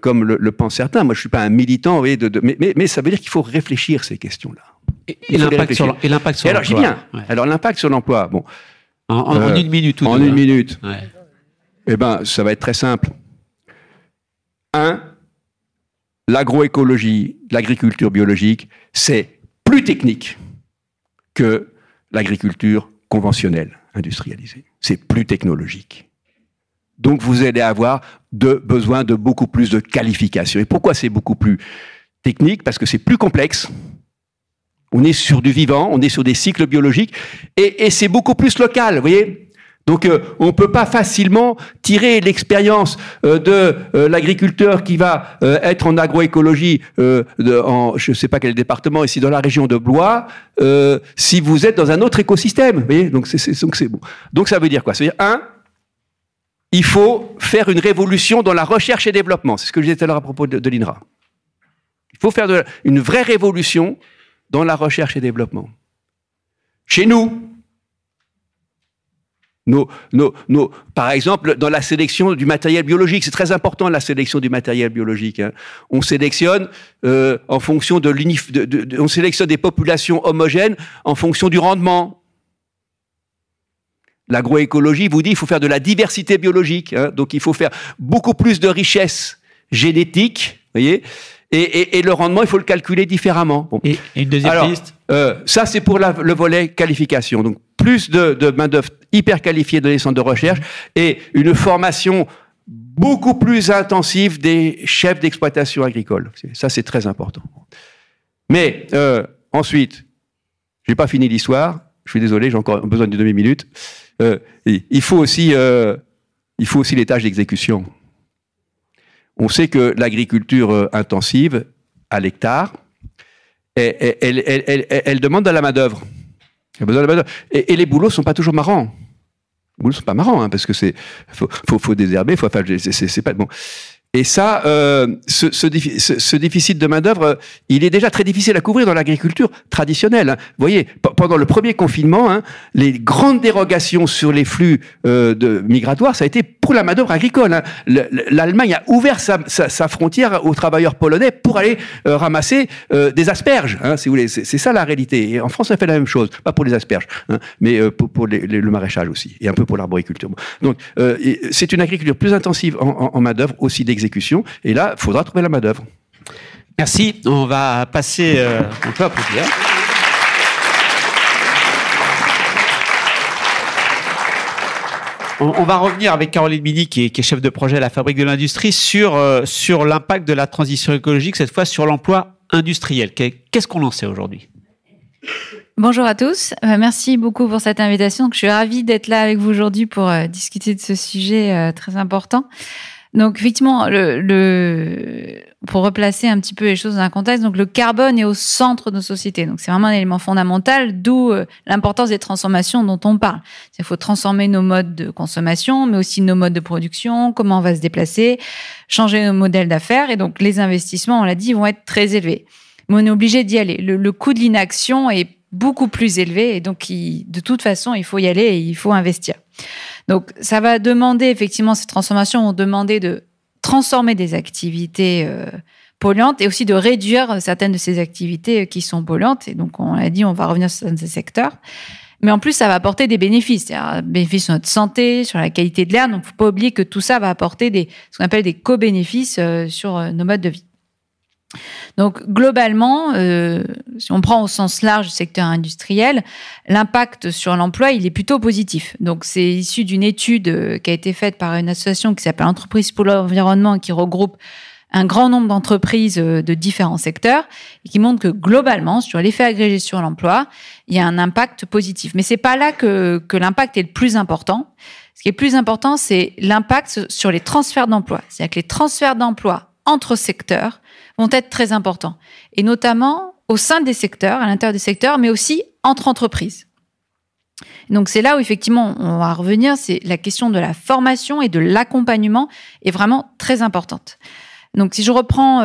[SPEAKER 2] comme le pensent certains. Moi, je ne suis pas un militant, mais ça veut dire qu'il faut réfléchir ces questions-là.
[SPEAKER 1] Et l'impact sur l'emploi.
[SPEAKER 2] Alors, j'y viens. Ouais. Alors, l'impact sur l'emploi. Bon,
[SPEAKER 1] en une minute.
[SPEAKER 2] En une minute.
[SPEAKER 1] Ouais.
[SPEAKER 2] Eh bien, ça va être très simple. 1, l'agroécologie, l'agriculture biologique, c'est plus technique que l'agriculture conventionnelle, industrialisée. C'est plus technologique. Donc, vous allez avoir besoin de beaucoup plus de qualification. Et pourquoi c'est beaucoup plus technique ? Parce que c'est plus complexe. On est sur du vivant, on est sur des cycles biologiques, et c'est beaucoup plus local, vous voyez ? Donc, on ne peut pas facilement tirer l'expérience de l'agriculteur qui va être en agroécologie je ne sais pas quel département, ici dans la région de Blois, si vous êtes dans un autre écosystème. Vous voyez, donc c'est bon. Donc, ça veut dire quoi ? Ça veut dire, 1, il faut faire une révolution dans la recherche et développement. C'est ce que je disais tout à l'heure à propos de l'INRA. Il faut faire une vraie révolution dans la recherche et développement. Chez nous, par exemple, dans la sélection du matériel biologique, c'est très important la sélection du matériel biologique. On sélectionne en fonction on sélectionne des populations homogènes en fonction du rendement. L'agroécologie vous dit qu'il faut faire de la diversité biologique, donc il faut faire beaucoup plus de richesse génétique, voyez, Et le rendement, il faut le calculer différemment. Bon.
[SPEAKER 1] Et une deuxième piste.
[SPEAKER 2] Ça, c'est pour le volet qualification. Donc, plus de main-d'œuvre hyper qualifiée dans les centres de recherche et une formation beaucoup plus intensive des chefs d'exploitation agricole. Ça, c'est très important. Mais ensuite, je n'ai pas fini l'histoire. Je suis désolé, j'ai encore besoin d'une demi-minute. Il faut aussi les tâches d'exécution. On sait que l'agriculture intensive, à l'hectare, elle demande de la main-d'œuvre. Et les boulots ne sont pas toujours marrants. Les boulots ne sont pas marrants, hein, parce que faut désherber, c'est pas bon. Et ça, ce déficit de main-d'œuvre, il est déjà très difficile à couvrir dans l'agriculture traditionnelle. Hein. Vous voyez, pendant le premier confinement, hein, les grandes dérogations sur les flux migratoires, ça a été pour la main-d'œuvre agricole. Hein. L'Allemagne a ouvert sa frontière aux travailleurs polonais pour aller ramasser des asperges, hein, si vous voulez. C'est ça la réalité. Et en France, on fait la même chose, pas pour les asperges, hein, mais pour le maraîchage aussi, et un peu pour l'arboriculture. Donc, c'est une agriculture plus intensive en main-d'œuvre, aussi d'exécution. Et là, il faudra trouver la main-d'œuvre.
[SPEAKER 1] Merci. On va passer. On peut applaudir. On va revenir avec Caroline Mini, qui est chef de projet à la Fabrique de l'Industrie, sur l'impact de la transition écologique, cette fois sur l'emploi industriel. Qu'est-ce qu'on en sait aujourd'hui ?
[SPEAKER 3] Bonjour à tous. Merci beaucoup pour cette invitation. Donc, je suis ravie d'être là avec vous aujourd'hui pour discuter de ce sujet très important. Donc, effectivement, pour replacer un petit peu les choses dans un contexte, donc le carbone est au centre de nos sociétés. Donc, c'est vraiment un élément fondamental, d'où l'importance des transformations dont on parle. Il faut transformer nos modes de consommation, mais aussi nos modes de production, comment on va se déplacer, changer nos modèles d'affaires. Et donc, les investissements, on l'a dit, vont être très élevés. Mais on est obligé d'y aller. Le coût de l'inaction est beaucoup plus élevé et donc, de toute façon, il faut y aller et il faut investir. Donc, ça va demander, effectivement, ces transformations vont demander de transformer des activités polluantes et aussi de réduire certaines de ces activités qui sont polluantes. Et donc, on l'a dit, on va revenir sur ces secteurs. Mais en plus, ça va apporter des bénéfices. C'est-à-dire des bénéfices sur notre santé, sur la qualité de l'air. Donc, il ne faut pas oublier que tout ça va apporter ce qu'on appelle des co-bénéfices sur nos modes de vie. Donc, globalement, si on prend au sens large le secteur industriel, l'impact sur l'emploi, il est plutôt positif. Donc, c'est issu d'une étude qui a été faite par une association qui s'appelle Entreprises pour l'environnement, qui regroupe un grand nombre d'entreprises de différents secteurs et qui montre que globalement, sur l'effet agrégé sur l'emploi, il y a un impact positif. Mais c'est pas là que l'impact est le plus important. Ce qui est plus important, c'est l'impact sur les transferts d'emploi. C'est-à-dire que les transferts d'emploi entre secteurs vont être très importants. Et notamment au sein des secteurs, à l'intérieur des secteurs, mais aussi entre entreprises. Donc, c'est là où, effectivement, on va revenir, c'est la question de la formation et de l'accompagnement est vraiment très importante. Donc, si je reprends,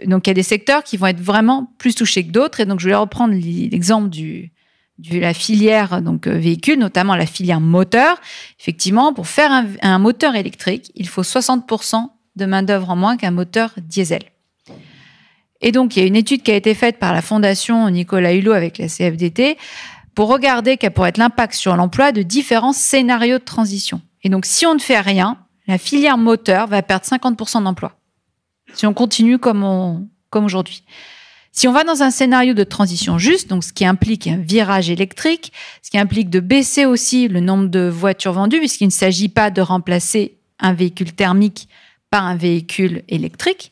[SPEAKER 3] donc il y a des secteurs qui vont être vraiment plus touchés que d'autres. Et donc, je vais reprendre l'exemple de la filière donc véhicule, notamment la filière moteur. Effectivement, pour faire un moteur électrique, il faut 60% de main-d'œuvre en moins qu'un moteur diesel. Et donc, il y a une étude qui a été faite par la Fondation Nicolas Hulot avec la CFDT pour regarder quel pourrait être l'impact sur l'emploi de différents scénarios de transition. Et donc, si on ne fait rien, la filière moteur va perdre 50% d'emplois. Si on continue comme aujourd'hui. Si on va dans un scénario de transition juste, donc ce qui implique un virage électrique, ce qui implique de baisser aussi le nombre de voitures vendues, puisqu'il ne s'agit pas de remplacer un véhicule thermique par un véhicule électrique.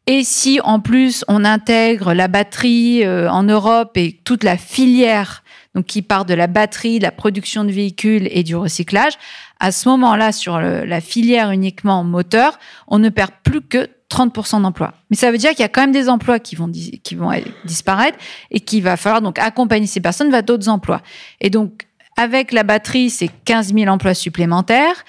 [SPEAKER 3] Et si, en plus, on intègre la batterie en Europe et toute la filière donc qui part de la batterie, de la production de véhicules et du recyclage, à ce moment-là, sur la filière uniquement moteur, on ne perd plus que 30% d'emplois. Mais ça veut dire qu'il y a quand même des emplois qui vont disparaître et qu'il va falloir donc accompagner ces personnes vers d'autres emplois. Et donc, avec la batterie, c'est 15 000 emplois supplémentaires.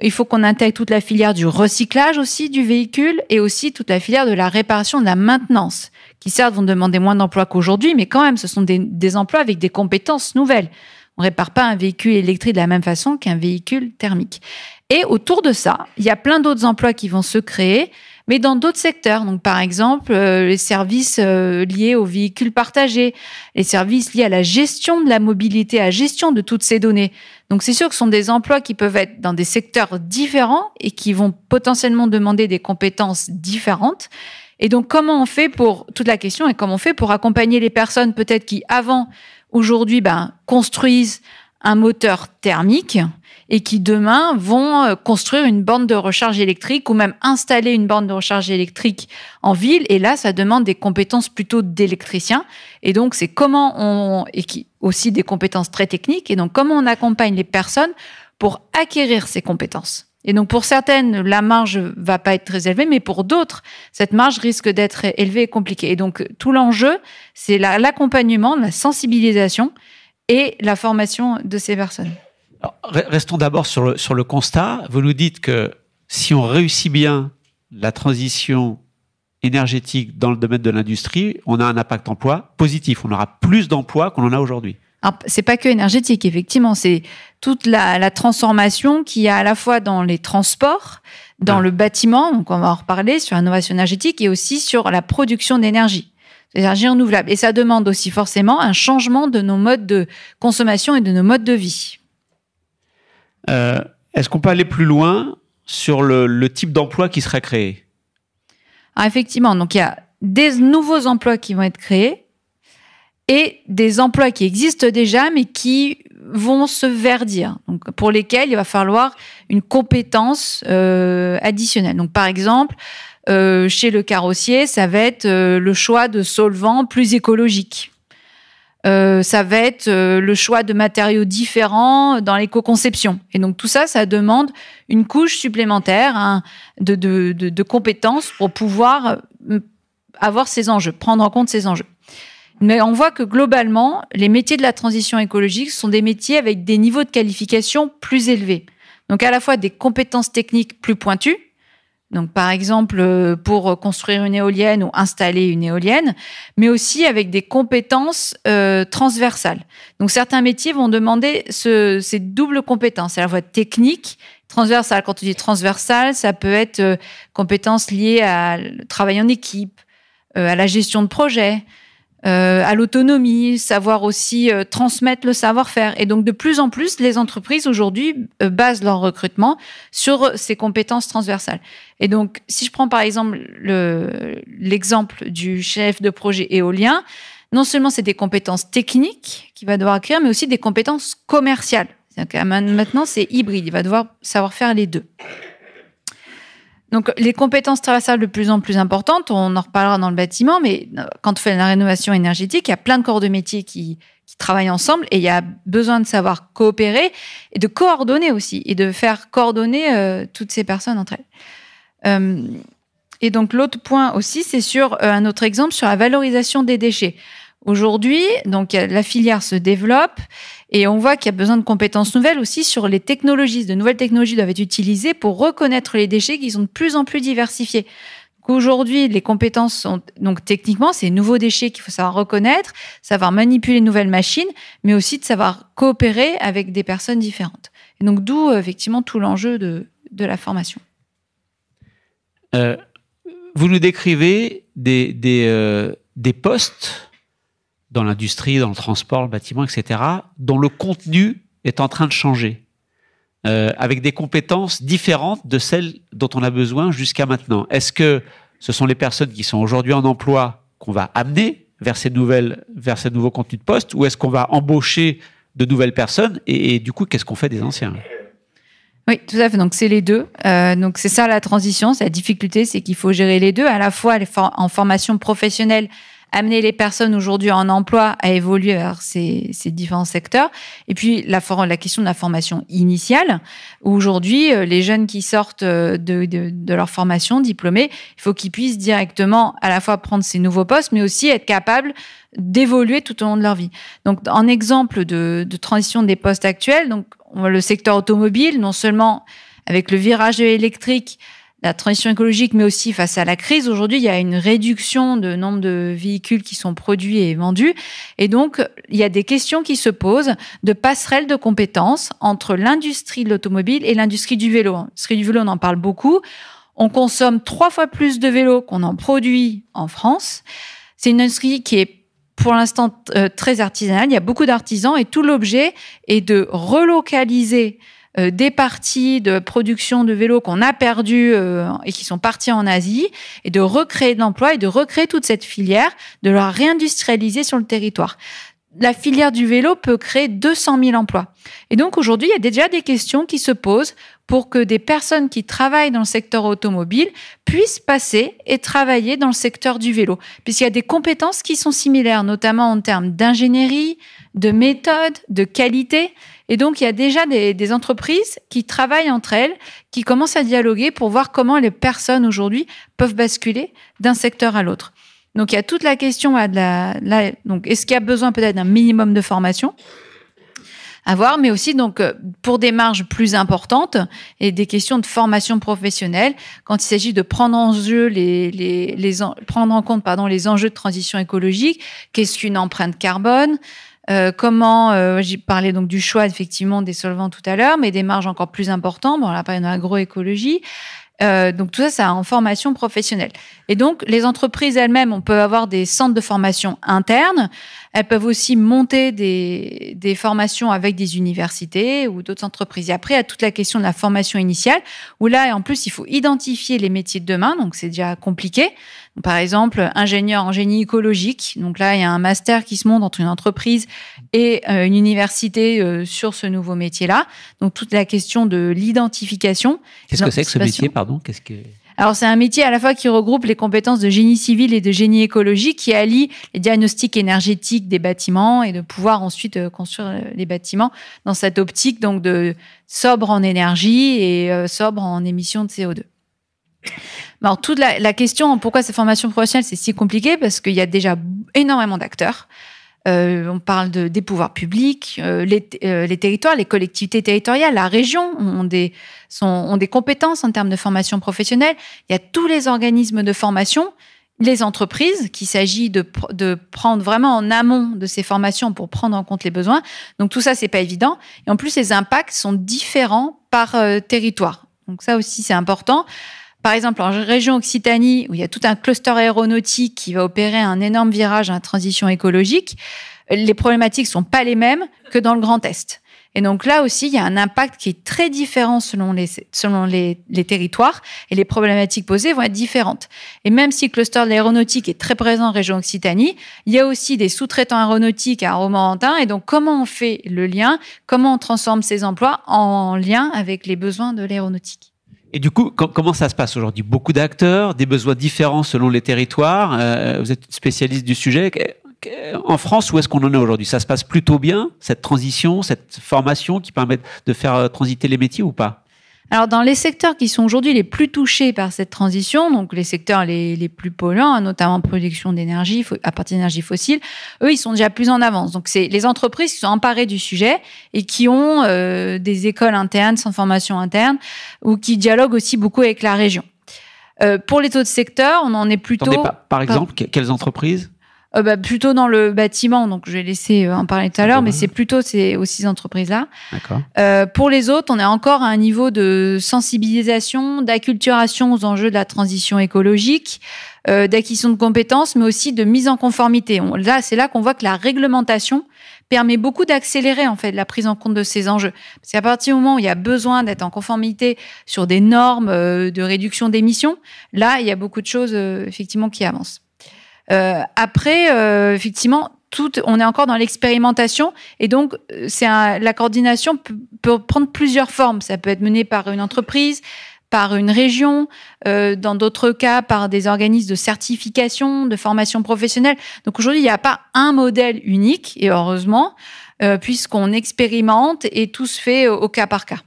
[SPEAKER 3] Il faut qu'on intègre toute la filière du recyclage aussi du véhicule et aussi toute la filière de la réparation, de la maintenance, qui certes vont demander moins d'emplois qu'aujourd'hui, mais quand même, ce sont des emplois avec des compétences nouvelles. On ne répare pas un véhicule électrique de la même façon qu'un véhicule thermique. Et autour de ça, il y a plein d'autres emplois qui vont se créer, mais dans d'autres secteurs. Donc, par exemple, les services liés aux véhicules partagés, les services liés à la gestion de la mobilité, à la gestion de toutes ces données. Donc, c'est sûr que ce sont des emplois qui peuvent être dans des secteurs différents et qui vont potentiellement demander des compétences différentes. Et donc, comment on fait pour, toute la question est comment on fait pour accompagner les personnes peut-être qui, aujourd'hui, construisent un moteur thermique et qui demain vont construire une borne de recharge électrique ou même installer une borne de recharge électrique en ville. Et là, ça demande des compétences plutôt d'électricien. Et donc, c'est aussi des compétences très techniques. Et donc, comment on accompagne les personnes pour acquérir ces compétences. Et donc, pour certaines, la marge va pas être très élevée, mais pour d'autres, cette marge risque d'être élevée et compliquée. Et donc, tout l'enjeu, c'est l'accompagnement, la sensibilisation et la formation de ces personnes.
[SPEAKER 1] Alors, restons d'abord sur le constat. Vous nous dites que si on réussit bien la transition énergétique dans le domaine de l'industrie, on a un impact emploi positif. On aura plus d'emplois qu'on en a aujourd'hui.
[SPEAKER 3] Alors, c'est pas que énergétique, effectivement, c'est toute la transformation qu'il y a à la fois dans les transports, dans le bâtiment, donc on va en reparler, sur l'innovation énergétique, et aussi sur la production d'énergie, d'énergie renouvelable. Et ça demande aussi forcément un changement de nos modes de consommation et de nos modes de vie.
[SPEAKER 1] Est-ce qu'on peut aller plus loin sur le type d'emploi qui serait créé?
[SPEAKER 3] Alors, effectivement, donc il y a des nouveaux emplois qui vont être créés et des emplois qui existent déjà, mais qui vont se verdir, donc pour lesquels il va falloir une compétence additionnelle. Donc, par exemple, chez le carrossier, ça va être le choix de solvants plus écologiques. Ça va être le choix de matériaux différents dans l'éco-conception. Et donc, tout ça, ça demande une couche supplémentaire de compétences pour pouvoir avoir ces enjeux, prendre en compte ces enjeux. Mais on voit que globalement, les métiers de la transition écologique sont des métiers avec des niveaux de qualification plus élevés. Donc, à la fois des compétences techniques plus pointues, donc par exemple pour construire une éolienne ou installer une éolienne, mais aussi avec des compétences transversales. Donc, certains métiers vont demander ces doubles compétences, à la fois technique, transversale. Quand on dit transversale, ça peut être compétences liées à travail en équipe, à la gestion de projet, à l'autonomie, savoir aussi transmettre le savoir-faire. Et donc, de plus en plus, les entreprises aujourd'hui basent leur recrutement sur ces compétences transversales. Et donc, si je prends par exemple l'exemple du chef de projet éolien, non seulement c'est des compétences techniques qu'il va devoir acquérir, mais aussi des compétences commerciales. Maintenant, c'est hybride. Il va devoir savoir faire les deux. Donc, les compétences transversales de plus en plus importantes, on en reparlera dans le bâtiment, mais quand on fait la rénovation énergétique, il y a plein de corps de métiers qui travaillent ensemble et il y a besoin de savoir coopérer et de coordonner aussi et de faire coordonner toutes ces personnes entre elles. Et donc, l'autre point aussi, c'est sur un autre exemple, sur la valorisation des déchets. Aujourd'hui, donc, la filière se développe et on voit qu'il y a besoin de compétences nouvelles aussi sur les technologies. De nouvelles technologies doivent être utilisées pour reconnaître les déchets qui sont de plus en plus diversifiés. Donc aujourd'hui, les compétences sont, donc techniquement, c'est les nouveaux déchets qu'il faut savoir reconnaître, savoir manipuler de nouvelles machines, mais aussi de savoir coopérer avec des personnes différentes. Et donc, d'où, effectivement, tout l'enjeu de la formation.
[SPEAKER 1] Vous nous décrivez des postes dans l'industrie, dans le transport, le bâtiment, etc., dont le contenu est en train de changer, avec des compétences différentes de celles dont on a besoin jusqu'à maintenant. Est-ce que ce sont les personnes qui sont aujourd'hui en emploi qu'on va amener vers ces nouveaux contenus de poste, ou est-ce qu'on va embaucher de nouvelles personnes et du coup, qu'est-ce qu'on fait des anciens ?
[SPEAKER 3] Oui, tout à fait. Donc, c'est les deux. Donc, c'est ça la transition. C'est la difficulté, c'est qu'il faut gérer les deux, à la fois en formation professionnelle, amener les personnes aujourd'hui en emploi à évoluer vers ces différents secteurs. Et puis, la question de la formation initiale, où aujourd'hui, les jeunes qui sortent de leur formation diplômés, il faut qu'ils puissent directement à la fois prendre ces nouveaux postes, mais aussi être capables d'évoluer tout au long de leur vie. Donc, en exemple de transition des postes actuels, donc, on voit le secteur automobile, non seulement avec le virage de l'électrique, la transition écologique, mais aussi face à la crise. Aujourd'hui, il y a une réduction de nombre de véhicules qui sont produits et vendus. Et donc, il y a des questions qui se posent de passerelles de compétences entre l'industrie de l'automobile et l'industrie du vélo. L'industrie du vélo, on en parle beaucoup. On consomme 3 fois plus de vélos qu'on en produit en France. C'est une industrie qui est pour l'instant très artisanale. Il y a beaucoup d'artisans et tout l'objet est de relocaliser des parties de production de vélos qu'on a perdues et qui sont parties en Asie, et de recréer de l'emploi et de recréer toute cette filière, de la réindustrialiser sur le territoire. La filière du vélo peut créer 200 000 emplois. Et donc aujourd'hui, il y a déjà des questions qui se posent pour que des personnes qui travaillent dans le secteur automobile puissent passer et travailler dans le secteur du vélo, puisqu'il y a des compétences qui sont similaires, notamment en termes d'ingénierie, de méthode, de qualité. Et donc, il y a déjà des entreprises qui travaillent entre elles, qui commencent à dialoguer pour voir comment les personnes aujourd'hui peuvent basculer d'un secteur à l'autre. Donc, il y a toute la question donc, est-ce qu'il y a besoin peut-être d'un minimum de formation à voir, mais aussi donc pour des marges plus importantes et des questions de formation professionnelle quand il s'agit de prendre en jeu prendre en compte les enjeux de transition écologique. Qu'est-ce qu'une empreinte carbone? J'ai parlé donc du choix effectivement des solvants tout à l'heure, mais des marges encore plus importantes. Bon, on a parlé d'agroécologie. Donc tout ça, c'est en formation professionnelle. Et donc les entreprises elles-mêmes, on peut avoir des centres de formation internes. Elles peuvent aussi monter des formations avec des universités ou d'autres entreprises. Et après, il y a toute la question de la formation initiale, où là, en plus, il faut identifier les métiers de demain. Donc c'est déjà compliqué. Donc, par exemple, ingénieur en génie écologique. Donc là, il y a un master qui se monte entre une entreprise et une université sur ce nouveau métier-là. Donc toute la question de l'identification.
[SPEAKER 1] Qu'est-ce que c'est que ce métier, pardon?
[SPEAKER 3] Alors, c'est un métier à la fois qui regroupe les compétences de génie civil et de génie écologique, qui allie les diagnostics énergétiques des bâtiments et de pouvoir ensuite construire les bâtiments dans cette optique donc de sobre en énergie et sobre en émissions de CO2. Alors, toute la question, pourquoi cette formation professionnelle, c'est si compliqué, parce qu'il y a déjà énormément d'acteurs. On parle des pouvoirs publics, les territoires, les collectivités territoriales, la région ont des compétences en termes de formation professionnelle. Il y a tous les organismes de formation, les entreprises, qu'il s'agit de prendre vraiment en amont de ces formations pour prendre en compte les besoins. Donc tout ça, c'est pas évident. Et en plus, les impacts sont différents par territoire. Donc ça aussi, c'est important. Par exemple, en région Occitanie, où il y a tout un cluster aéronautique qui va opérer un énorme virage à la transition écologique, les problématiques sont pas les mêmes que dans le Grand Est. Et donc là aussi, il y a un impact qui est très différent selon les territoires, et les problématiques posées vont être différentes. Et même si le cluster de l'aéronautique est très présent en région Occitanie, il y a aussi des sous-traitants aéronautiques à Romorantin. Et donc, comment on fait le lien? Comment on transforme ces emplois en lien avec les besoins de l'aéronautique?
[SPEAKER 1] Et du coup, comment ça se passe aujourd'hui? Beaucoup d'acteurs, des besoins différents selon les territoires. Vous êtes spécialiste du sujet. En France, où est-ce qu'on en est aujourd'hui? Ça se passe plutôt bien, cette transition, cette formation qui permet de faire transiter les métiers ou pas?
[SPEAKER 3] Alors, dans les secteurs qui sont aujourd'hui les plus touchés par cette transition, donc les secteurs les plus polluants, notamment production d'énergie à partir d'énergie fossile, eux, ils sont déjà plus en avance. Donc, c'est les entreprises qui sont emparées du sujet et qui ont des écoles internes, sans formation interne, ou qui dialoguent aussi beaucoup avec la région. Pour les autres secteurs, on en est plutôt...
[SPEAKER 1] Attendez, par exemple, quelles entreprises?
[SPEAKER 3] Plutôt dans le bâtiment, donc je vais laisser en parler tout à l'heure, mais c'est aussi ces entreprises-là.
[SPEAKER 1] D'accord.
[SPEAKER 3] Pour les autres, on est encore à un niveau de sensibilisation, d'acculturation aux enjeux de la transition écologique, d'acquisition de compétences, mais aussi de mise en conformité. C'est là qu'on voit que la réglementation permet beaucoup d'accélérer en fait la prise en compte de ces enjeux. Parce qu'à partir du moment où il y a besoin d'être en conformité sur des normes de réduction d'émissions, là, il y a beaucoup de choses effectivement qui avancent. Après, effectivement, on est encore dans l'expérimentation et donc la coordination peut prendre plusieurs formes. Ça peut être mené par une entreprise, par une région, dans d'autres cas par des organismes de certification, de formation professionnelle. Donc aujourd'hui, il n'y a pas un modèle unique et heureusement, puisqu'on expérimente et tout se fait au cas par cas.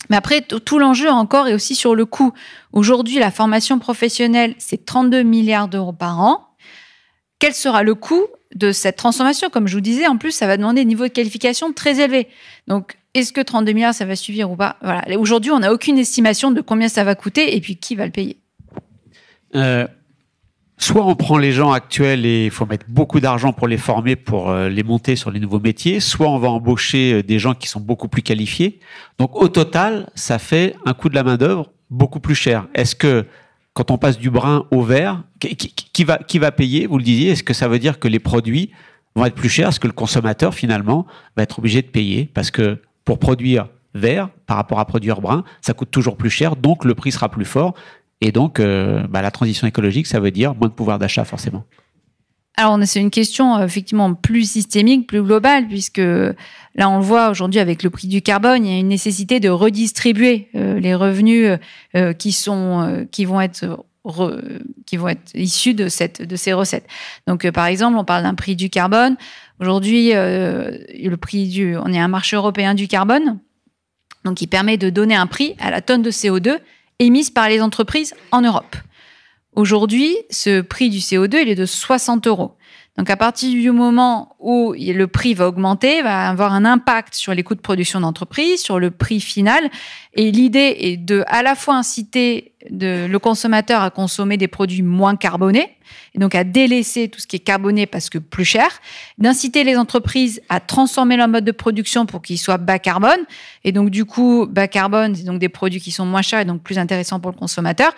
[SPEAKER 3] Mais après, tout l'enjeu encore est aussi sur le coût. Aujourd'hui, la formation professionnelle, c'est 32 milliards d'euros par an. Quel sera le coût de cette transformation? Comme je vous disais, en plus, ça va demander des niveaux de qualification très élevés. Donc, est-ce que 32 milliards, ça va suffire ou pas? Voilà. Aujourd'hui, on n'a aucune estimation de combien ça va coûter et puis qui va le payer.
[SPEAKER 1] Soit on prend les gens actuels et il faut mettre beaucoup d'argent pour les former, pour les monter sur les nouveaux métiers, soit on va embaucher des gens qui sont beaucoup plus qualifiés. Donc au total, ça fait un coût de la main-d'œuvre beaucoup plus cher. Est-ce que quand on passe du brun au vert, qui va payer? Vous le disiez, est-ce que ça veut dire que les produits vont être plus chers? Est-ce que le consommateur finalement va être obligé de payer? Parce que pour produire vert par rapport à produire brun, ça coûte toujours plus cher, donc le prix sera plus fort. Et donc, la transition écologique, ça veut dire moins de pouvoir d'achat, forcément.
[SPEAKER 3] Alors, c'est une question effectivement plus systémique, plus globale, puisque là, on le voit aujourd'hui avec le prix du carbone, il y a une nécessité de redistribuer les revenus qui vont être issus de ces recettes. Donc, par exemple, on parle d'un prix du carbone. Aujourd'hui, on est un marché européen du carbone, donc qui permet de donner un prix à la tonne de CO2 émise par les entreprises en Europe. Aujourd'hui, ce prix du CO2, il est de 60 €. Donc, à partir du moment où le prix va augmenter, il va avoir un impact sur les coûts de production d'entreprise, sur le prix final. Et l'idée est de, à la fois inciter le consommateur à consommer des produits moins carbonés, et donc à délaisser tout ce qui est carboné parce que plus cher, d'inciter les entreprises à transformer leur mode de production pour qu'ils soient bas carbone. Et donc, du coup, bas carbone, c'est donc des produits qui sont moins chers et donc plus intéressants pour le consommateur,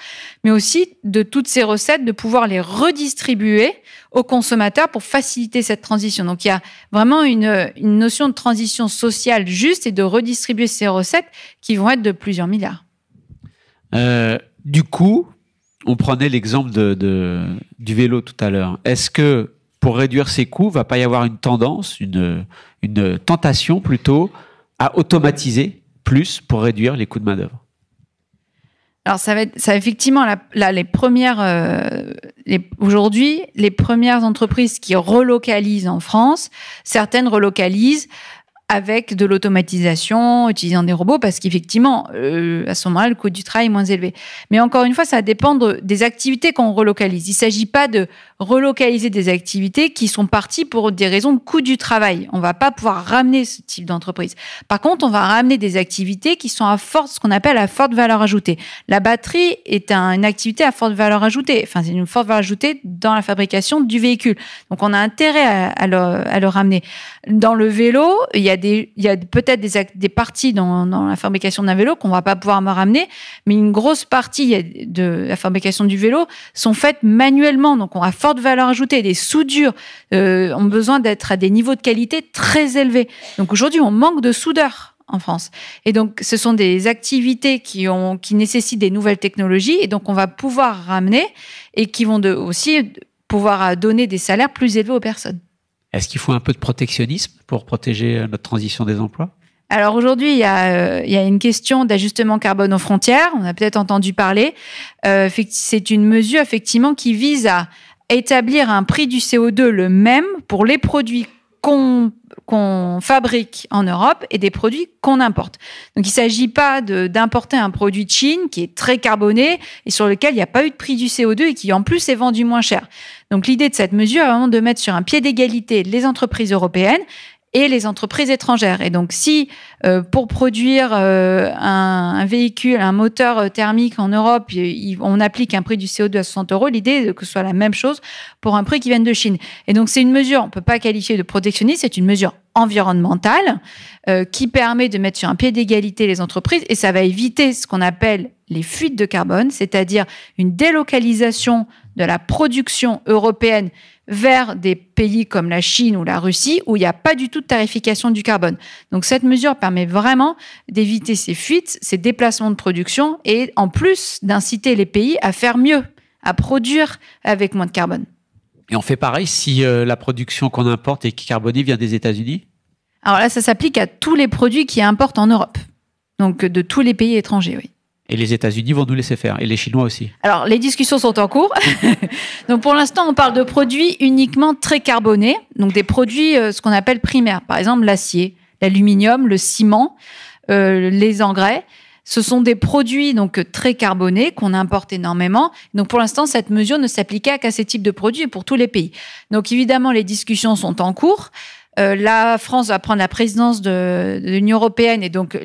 [SPEAKER 3] mais aussi de toutes ces recettes, de pouvoir les redistribuer aux consommateurs pour faciliter cette transition. Donc, il y a vraiment une notion de transition sociale juste et de redistribuer ces recettes qui vont être de plusieurs milliards.
[SPEAKER 1] Du coup, on prenait l'exemple du vélo tout à l'heure. Est-ce que pour réduire ces coûts, va pas y avoir une tendance, une tentation plutôt à automatiser plus pour réduire les coûts de main-d'œuvre?
[SPEAKER 3] Alors, ça va effectivement, aujourd'hui, les premières entreprises qui relocalisent en France, certaines relocalisent avec de l'automatisation, utilisant des robots, parce qu'effectivement, à ce moment-là, le coût du travail est moins élevé. Mais encore une fois, ça va dépendre des activités qu'on relocalise. Il ne s'agit pas de relocaliser des activités qui sont parties pour des raisons de coût du travail. On ne va pas pouvoir ramener ce type d'entreprise. Par contre, on va ramener des activités qui sont ce qu'on appelle à forte valeur ajoutée. La batterie est une activité à forte valeur ajoutée. Enfin, c'est une forte valeur ajoutée dans la fabrication du véhicule. Donc, on a intérêt à le ramener. Dans le vélo, il y a peut-être des parties dans la fabrication d'un vélo qu'on va pas pouvoir me ramener, mais une grosse partie de la fabrication du vélo sont faites manuellement, donc on a forte valeur ajoutée. Les soudures ont besoin d'être à des niveaux de qualité très élevés. Donc aujourd'hui, on manque de soudeurs en France. Et donc, ce sont des activités qui nécessitent des nouvelles technologies, et donc on va pouvoir ramener et qui vont aussi pouvoir donner des salaires plus élevés aux personnes.
[SPEAKER 1] Est-ce qu'il faut un peu de protectionnisme pour protéger notre transition des emplois?
[SPEAKER 3] Alors aujourd'hui, il y a une question d'ajustement carbone aux frontières. On a peut-être entendu parler. C'est une mesure effectivement qui vise à établir un prix du CO2 le même pour les produits qu'on fabrique en Europe et des produits qu'on importe. Donc, il ne s'agit pas d'importer un produit de Chine qui est très carboné et sur lequel il n'y a pas eu de prix du CO2 et qui, en plus, est vendu moins cher. Donc, l'idée de cette mesure est vraiment de mettre sur un pied d'égalité les entreprises européennes et les entreprises étrangères. Et donc, si pour produire un véhicule, un moteur thermique en Europe, on applique un prix du CO2 à 60 €, l'idée est que ce soit la même chose pour un prix qui vienne de Chine. Et donc, c'est une mesure, on ne peut pas qualifier de protectionniste, c'est une mesure environnementale qui permet de mettre sur un pied d'égalité les entreprises et ça va éviter ce qu'on appelle les fuites de carbone, c'est-à-dire une délocalisation de la production européenne vers des pays comme la Chine ou la Russie où il n'y a pas du tout de tarification du carbone. Donc cette mesure permet vraiment d'éviter ces fuites, ces déplacements de production et en plus d'inciter les pays à faire mieux, à produire avec moins de carbone.
[SPEAKER 1] Et on fait pareil si la production qu'on importe et qui est carbonée vient des États-Unis?
[SPEAKER 3] Alors là, ça s'applique à tous les produits qui importent en Europe, donc de tous les pays étrangers, oui.
[SPEAKER 1] Et les États-Unis vont nous laisser faire, et les Chinois aussi.
[SPEAKER 3] Alors, les discussions sont en cours. Donc, pour l'instant, on parle de produits uniquement très carbonés, donc des produits, ce qu'on appelle primaires. Par exemple, l'acier, l'aluminium, le ciment, les engrais. Ce sont des produits donc très carbonés qu'on importe énormément. Donc, pour l'instant, cette mesure ne s'appliquait qu'à ces types de produits et pour tous les pays. Donc, évidemment, les discussions sont en cours. La France va prendre la présidence de l'Union européenne et donc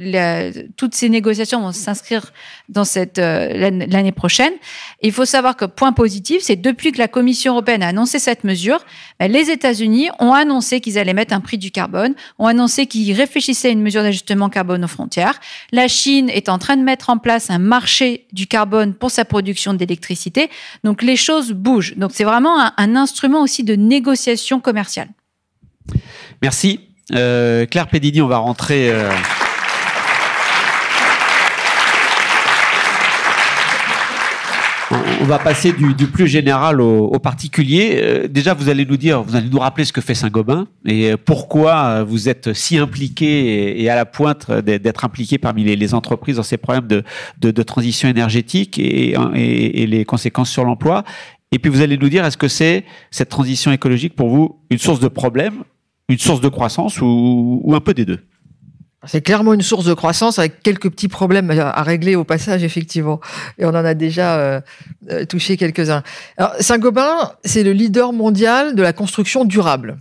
[SPEAKER 3] toutes ces négociations vont s'inscrire dans l'année prochaine. Et il faut savoir que point positif, c'est depuis que la Commission européenne a annoncé cette mesure, les États-Unis ont annoncé qu'ils allaient mettre un prix du carbone, ont annoncé qu'ils réfléchissaient à une mesure d'ajustement carbone aux frontières. La Chine est en train de mettre en place un marché du carbone pour sa production d'électricité. Donc les choses bougent. Donc c'est vraiment un instrument aussi de négociation commerciale.
[SPEAKER 1] Merci. Claire Pedini, on va rentrer On va passer du plus général au particulier. Déjà, vous allez nous rappeler ce que fait Saint-Gobain et pourquoi vous êtes si impliqué et à la pointe d'être impliqué parmi les entreprises dans ces problèmes de transition énergétique et les conséquences sur l'emploi. Et puis, vous allez nous dire, est-ce que c'est cette transition écologique pour vous une source de problème, une source de croissance ou un peu des deux?
[SPEAKER 4] C'est clairement une source de croissance avec quelques petits problèmes à régler au passage, effectivement. Et on en a déjà touché quelques-uns. Alors, Saint-Gobain, c'est le leader mondial de la construction durable,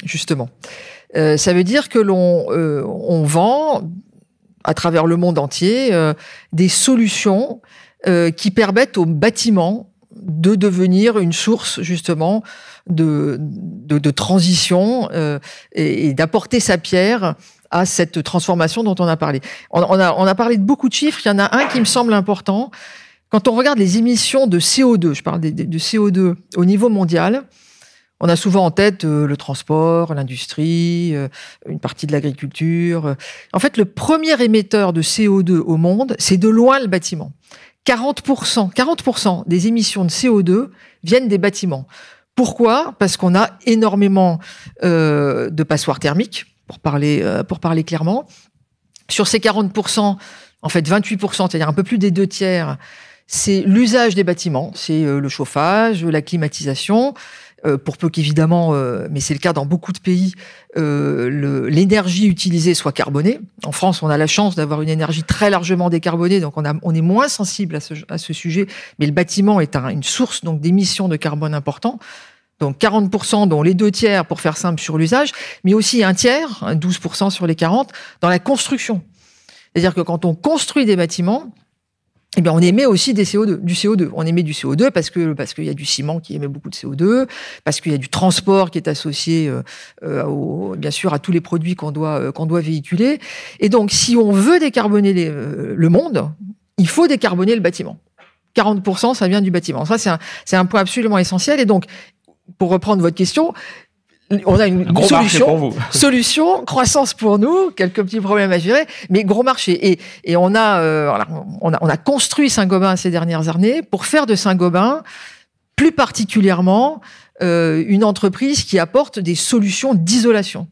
[SPEAKER 4] justement. Ça veut dire que on vend à travers le monde entier des solutions qui permettent aux bâtiments de devenir une source, justement, de transition et d'apporter sa pierre à cette transformation dont on a parlé. On a parlé de beaucoup de chiffres. Il y en a un qui me semble important. Quand on regarde les émissions de CO2, je parle de CO2 au niveau mondial, on a souvent en tête le transport, l'industrie, une partie de l'agriculture. En fait, le premier émetteur de CO2 au monde, c'est de loin le bâtiment. 40% des émissions de CO2 viennent des bâtiments. Pourquoi ? Parce qu'on a énormément de passoires thermiques, pour parler clairement. Sur ces 40%, en fait 28%, c'est-à-dire un peu plus des 2/3, c'est l'usage des bâtiments, c'est le chauffage, la climatisation, pour peu qu'évidemment, mais c'est le cas dans beaucoup de pays, l'énergie utilisée soit carbonée. En France, on a la chance d'avoir une énergie très largement décarbonée, donc on est moins sensible à ce sujet, mais le bâtiment est une source donc d'émissions de carbone important. Donc 40%, dont les 2/3, pour faire simple, sur l'usage, mais aussi 1/3, 12% sur les 40, dans la construction. C'est-à-dire que quand on construit des bâtiments, eh bien, on émet aussi du CO2. On émet du CO2 parce qu'il y a du ciment qui émet beaucoup de CO2, parce qu'il y a du transport qui est associé, bien sûr, à tous les produits qu'on doit véhiculer. Et donc, si on veut décarboner le monde, il faut décarboner le bâtiment. 40%, ça vient du bâtiment. Ça, c'est un point absolument essentiel. Et donc, pour reprendre votre question, on a une solution, croissance pour nous, quelques petits problèmes à gérer, mais gros marché. Et on a construit Saint-Gobain ces dernières années pour faire de Saint-Gobain, plus particulièrement, une entreprise qui apporte des solutions d'isolation.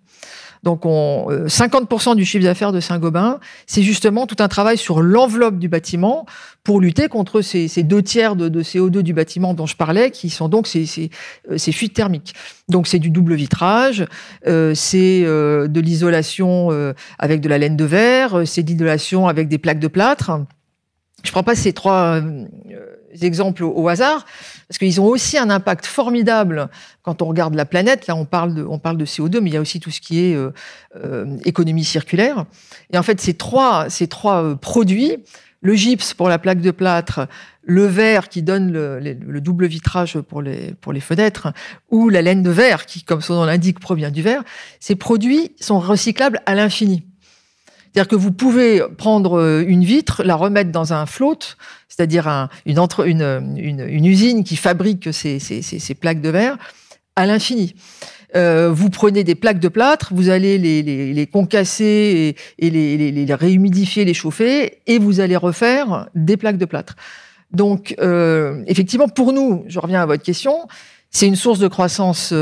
[SPEAKER 4] Donc, 50% du chiffre d'affaires de Saint-Gobain, c'est justement tout un travail sur l'enveloppe du bâtiment pour lutter contre ces 2/3 de CO2 du bâtiment dont je parlais, qui sont donc ces fuites thermiques. Donc, c'est du double vitrage, c'est de l'isolation avec de la laine de verre, c'est de l'isolation avec des plaques de plâtre. Je prends pas ces trois exemples au hasard, parce qu'ils ont aussi un impact formidable quand on regarde la planète. Là, on parle de CO2, mais il y a aussi tout ce qui est économie circulaire. Et en fait, ces trois produits, le gypse pour la plaque de plâtre, le verre qui donne le double vitrage pour les fenêtres, ou la laine de verre qui, comme son nom l'indique, provient du verre, ces produits sont recyclables à l'infini. C'est-à-dire que vous pouvez prendre une vitre, la remettre dans un float, c'est-à-dire une usine qui fabrique ces plaques de verre à l'infini. Vous prenez des plaques de plâtre, vous allez les concasser et les réhumidifier, les chauffer, et vous allez refaire des plaques de plâtre. Donc, effectivement, pour nous, je reviens à votre question, c'est une source de croissance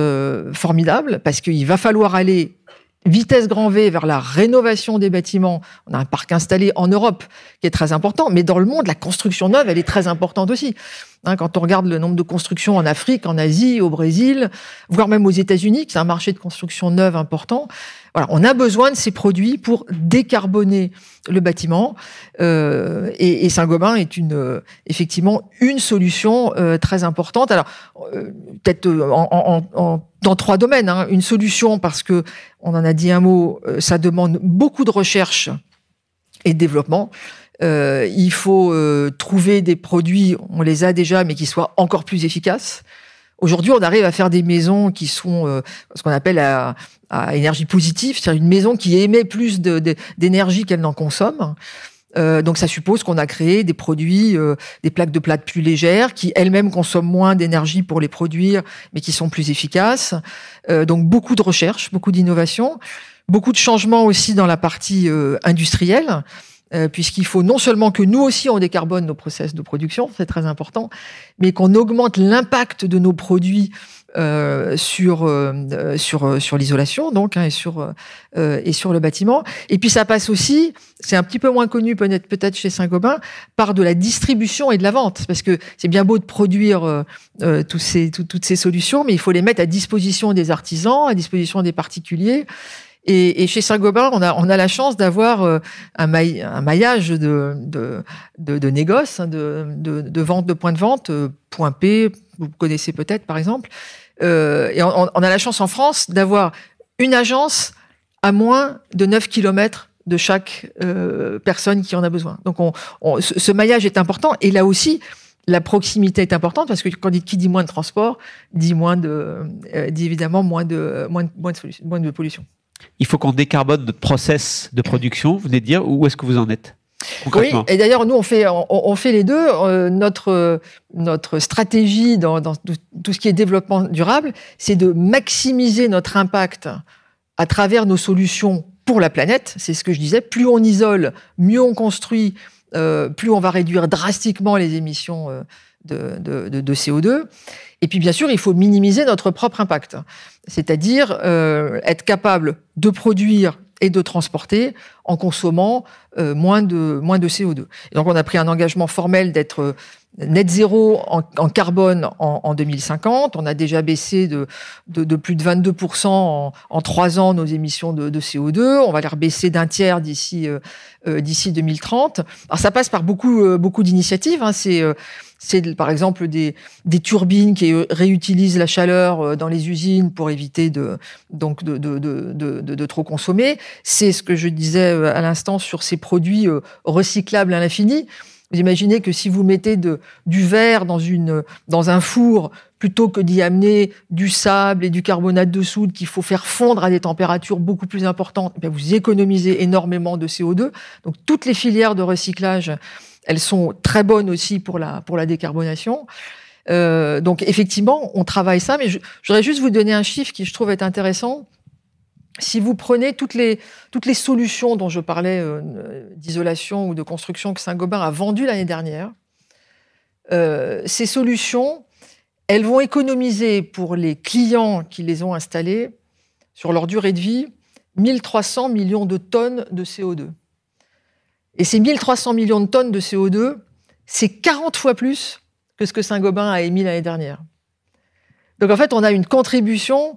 [SPEAKER 4] formidable, parce qu'il va falloir aller vitesse grand V vers la rénovation des bâtiments. On a un parc installé en Europe qui est très important, mais dans le monde, la construction neuve, elle est très importante aussi. Quand on regarde le nombre de constructions en Afrique, en Asie, au Brésil, voire même aux États-Unis, qui c'est un marché de construction neuve important. Voilà, on a besoin de ces produits pour décarboner le bâtiment. Et Saint-Gobain est effectivement une solution très importante. Alors, peut-être dans 3 domaines. Une solution parce que, on en a dit un mot, ça demande beaucoup de recherche et de développement. Il faut trouver des produits, on les a déjà, mais qui soient encore plus efficaces. Aujourd'hui, on arrive à faire des maisons qui sont ce qu'on appelle à énergie positive, c'est-à-dire une maison qui émet plus d'énergie qu'elle n'en consomme. Donc ça suppose qu'on a créé des produits, des plaques de plâtre plus légères, qui elles-mêmes consomment moins d'énergie pour les produire, mais qui sont plus efficaces. Donc beaucoup de recherche, beaucoup d'innovation, beaucoup de changements aussi dans la partie industrielle. puisqu'il faut non seulement que nous aussi on décarbone nos process de production, c'est très important, mais qu'on augmente l'impact de nos produits sur l'isolation, donc, et sur le bâtiment. Et puis ça passe aussi, c'est un petit peu moins connu peut-être chez Saint-Gobain, par de la distribution et de la vente, parce que c'est bien beau de produire toutes ces solutions, mais il faut les mettre à disposition des artisans, à disposition des particuliers. Et chez Saint-Gobain, on a la chance d'avoir un maillage de négoces, de vente, de points de vente, Point P, vous connaissez peut-être par exemple. Et on a la chance en France d'avoir une agence à moins de 9 km de chaque personne qui en a besoin. Donc ce maillage est important. Et là aussi, la proximité est importante parce que qui dit moins de transport, dit évidemment moins de pollution.
[SPEAKER 1] Il faut qu'on décarbone notre process de production. Vous venez de dire, où est-ce que vous en êtes
[SPEAKER 4] concrètement? Oui, et d'ailleurs, nous, on fait les deux. Notre stratégie dans tout ce qui est développement durable, c'est de maximiser notre impact à travers nos solutions pour la planète. C'est ce que je disais. Plus on isole, mieux on construit, plus on va réduire drastiquement les émissions de CO2. Et puis, bien sûr, il faut minimiser notre propre impact. C'est-à-dire être capable de produire et de transporter en consommant moins de CO2. Et donc, on a pris un engagement formel d'être net zéro en carbone en 2050. On a déjà baissé de plus de 22% en 3 ans nos émissions de CO2. On va les rebaisser d'un tiers d'ici 2030. Alors, ça passe par beaucoup d'initiatives. Hein. C'est par exemple des turbines qui réutilisent la chaleur dans les usines pour éviter de trop consommer. C'est ce que je disais à l'instant sur ces produits recyclables à l'infini. Vous imaginez que si vous mettez du verre dans un four, plutôt que d'y amener du sable et du carbonate de soude qu'il faut faire fondre à des températures beaucoup plus importantes, vous économisez énormément de CO2. Donc toutes les filières de recyclage, elles sont très bonnes aussi pour la décarbonation. Donc effectivement, on travaille ça, mais je voudrais juste vous donner un chiffre qui je trouve être intéressant. Si vous prenez toutes les solutions dont je parlais, d'isolation ou de construction que Saint-Gobain a vendues l'année dernière, ces solutions, elles vont économiser pour les clients qui les ont installées, sur leur durée de vie, 1300 millions de tonnes de CO2. Et ces 1300 millions de tonnes de CO2, c'est 40 fois plus que ce que Saint-Gobain a émis l'année dernière. Donc en fait, on a une contribution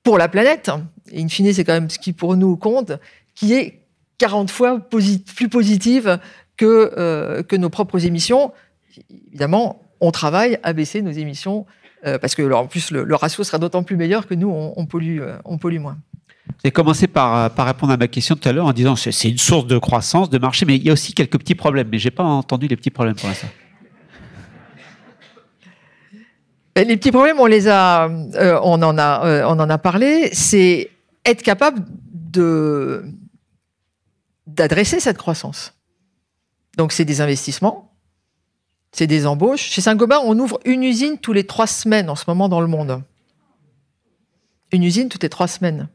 [SPEAKER 4] pour la planète, et in fine, c'est quand même ce qui pour nous compte, qui est 40 fois plus positive que nos propres émissions. Évidemment, on travaille à baisser nos émissions, parce que en plus, le ratio sera d'autant plus meilleur que nous, on pollue moins.
[SPEAKER 1] Vous avez commencé par répondre à ma question tout à l'heure en disant que c'est une source de croissance, de marché, mais il y a aussi quelques petits problèmes. Mais je n'ai pas entendu les petits problèmes pour l'instant.
[SPEAKER 4] Les petits problèmes, on en a parlé. C'est être capable d'adresser cette croissance. Donc, c'est des investissements, c'est des embauches. Chez Saint-Gobain, on ouvre une usine tous les 3 semaines en ce moment dans le monde. Une usine toutes les 3 semaines.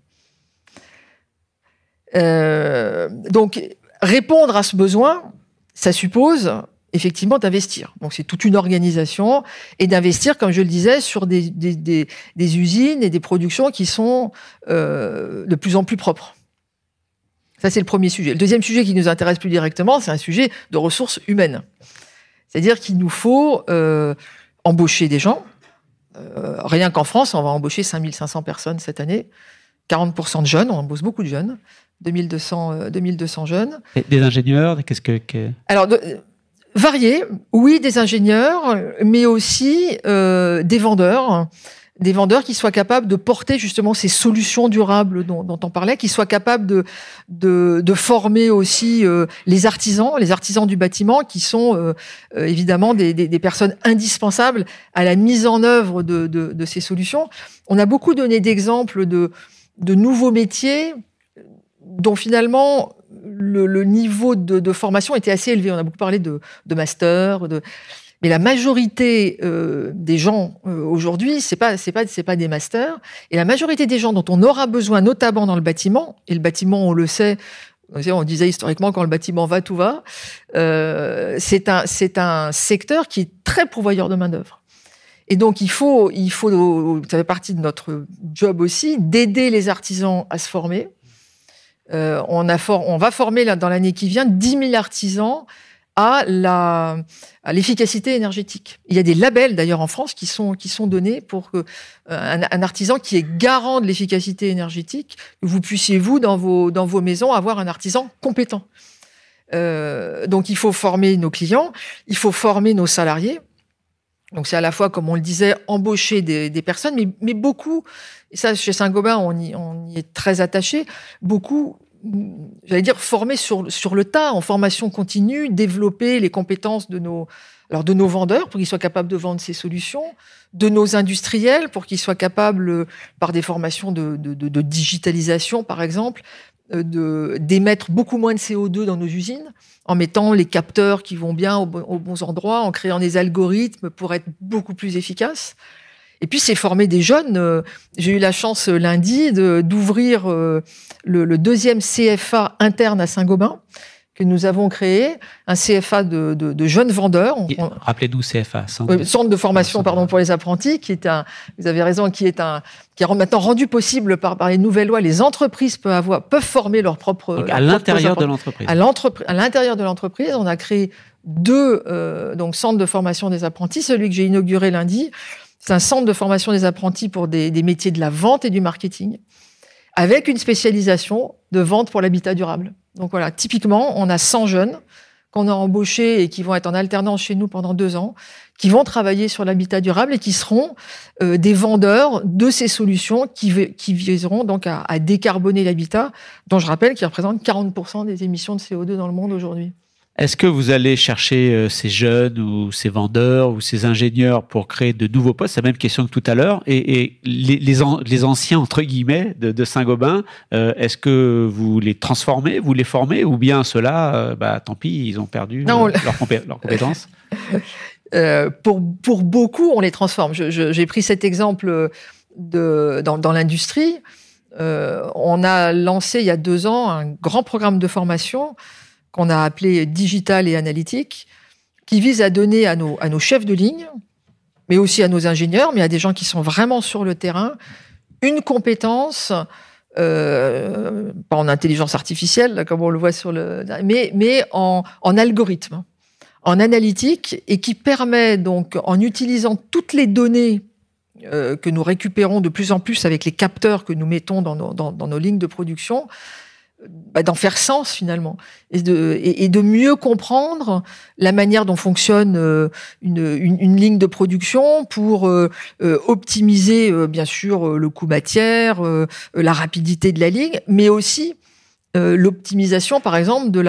[SPEAKER 4] Donc, répondre à ce besoin, ça suppose effectivement d'investir. Donc, c'est toute une organisation et d'investir, comme je le disais, sur des usines et des productions qui sont de plus en plus propres. Ça, c'est le premier sujet. Le deuxième sujet qui nous intéresse plus directement, c'est un sujet de ressources humaines. C'est-à-dire qu'il nous faut embaucher des gens. Rien qu'en France, on va embaucher 5500 personnes cette année. 40% de jeunes, on embauche beaucoup de jeunes. 2200 jeunes.
[SPEAKER 1] Et des ingénieurs,
[SPEAKER 4] Alors, variés, oui, des ingénieurs, mais aussi des vendeurs qui soient capables de porter justement ces solutions durables dont on parlait, qui soient capables de former aussi les artisans du bâtiment, qui sont évidemment des personnes indispensables à la mise en œuvre de ces solutions. On a beaucoup donné d'exemples de nouveaux métiers dont finalement le niveau de formation était assez élevé. On a beaucoup parlé de master, mais la majorité des gens aujourd'hui, c'est pas des masters. Et la majorité des gens dont on aura besoin, notamment dans le bâtiment, et le bâtiment, on le sait, On disait historiquement, quand le bâtiment va, tout va. C'est un secteur qui est très pourvoyeur de main-d'œuvre. Et donc, il faut, ça fait partie de notre job aussi, d'aider les artisans à se former. On va former dans l'année qui vient 10 000 artisans à l'efficacité énergétique. Il y a des labels d'ailleurs en France qui sont donnés pour que un artisan qui est garant de l'efficacité énergétique, que vous puissiez dans vos maisons avoir un artisan compétent. Donc il faut former nos clients, il faut former nos salariés. Donc c'est à la fois, comme on le disait, embaucher des personnes, mais beaucoup, et ça chez Saint-Gobain on y est très attaché, beaucoup, j'allais dire, former sur le tas, en formation continue, développer les compétences de nos vendeurs pour qu'ils soient capables de vendre ces solutions, de nos industriels pour qu'ils soient capables, par des formations de digitalisation par exemple, d'émettre beaucoup moins de CO2 dans nos usines, en mettant les capteurs qui vont bien aux bons endroits, en créant des algorithmes pour être beaucoup plus efficaces. Et puis, c'est former des jeunes. J'ai eu la chance lundi d'ouvrir le deuxième CFA interne à Saint-Gobain, que nous avons créé, un CFA de jeunes vendeurs.
[SPEAKER 5] Rappelez-nous CFA.
[SPEAKER 4] Centre de formation, pour les apprentis, vous avez raison, qui est maintenant rendu possible par les nouvelles lois. Les entreprises peuvent former leurs propres...
[SPEAKER 5] Donc à l'intérieur de l'entreprise.
[SPEAKER 4] À l'intérieur de l'entreprise, on a créé 2 centres de formation des apprentis. Celui que j'ai inauguré lundi, c'est un centre de formation des apprentis pour des métiers de la vente et du marketing, avec une spécialisation de vente pour l'habitat durable. Donc voilà, typiquement, on a 100 jeunes qu'on a embauchés et qui vont être en alternance chez nous pendant 2 ans, qui vont travailler sur l'habitat durable et qui seront des vendeurs de ces solutions qui viseront donc à décarboner l'habitat, dont je rappelle qu'il représente 40% des émissions de CO2 dans le monde aujourd'hui.
[SPEAKER 5] Est-ce que vous allez chercher ces jeunes ou ces vendeurs ou ces ingénieurs pour créer de nouveaux postes? C'est la même question que tout à l'heure. Et les anciens, entre guillemets, de Saint-Gobain, est-ce que vous les transformez, vous les formez, ou bien ceux-là, tant pis, ils ont perdu leurs compétences?
[SPEAKER 4] Pour beaucoup, on les transforme. J'ai pris cet exemple dans l'industrie. On a lancé il y a 2 ans un grand programme de formation qu'on a appelé digital et analytique, qui vise à donner à nos chefs de ligne, mais aussi à nos ingénieurs, mais à des gens qui sont vraiment sur le terrain, une compétence, pas en intelligence artificielle, comme on le voit mais en algorithme, en analytique, et qui permet donc, en utilisant toutes les données que nous récupérons de plus en plus avec les capteurs que nous mettons dans nos lignes de production, d'en faire sens finalement et de mieux comprendre la manière dont fonctionne une ligne de production pour optimiser bien sûr le coût matière, la rapidité de la ligne, mais aussi l'optimisation par exemple de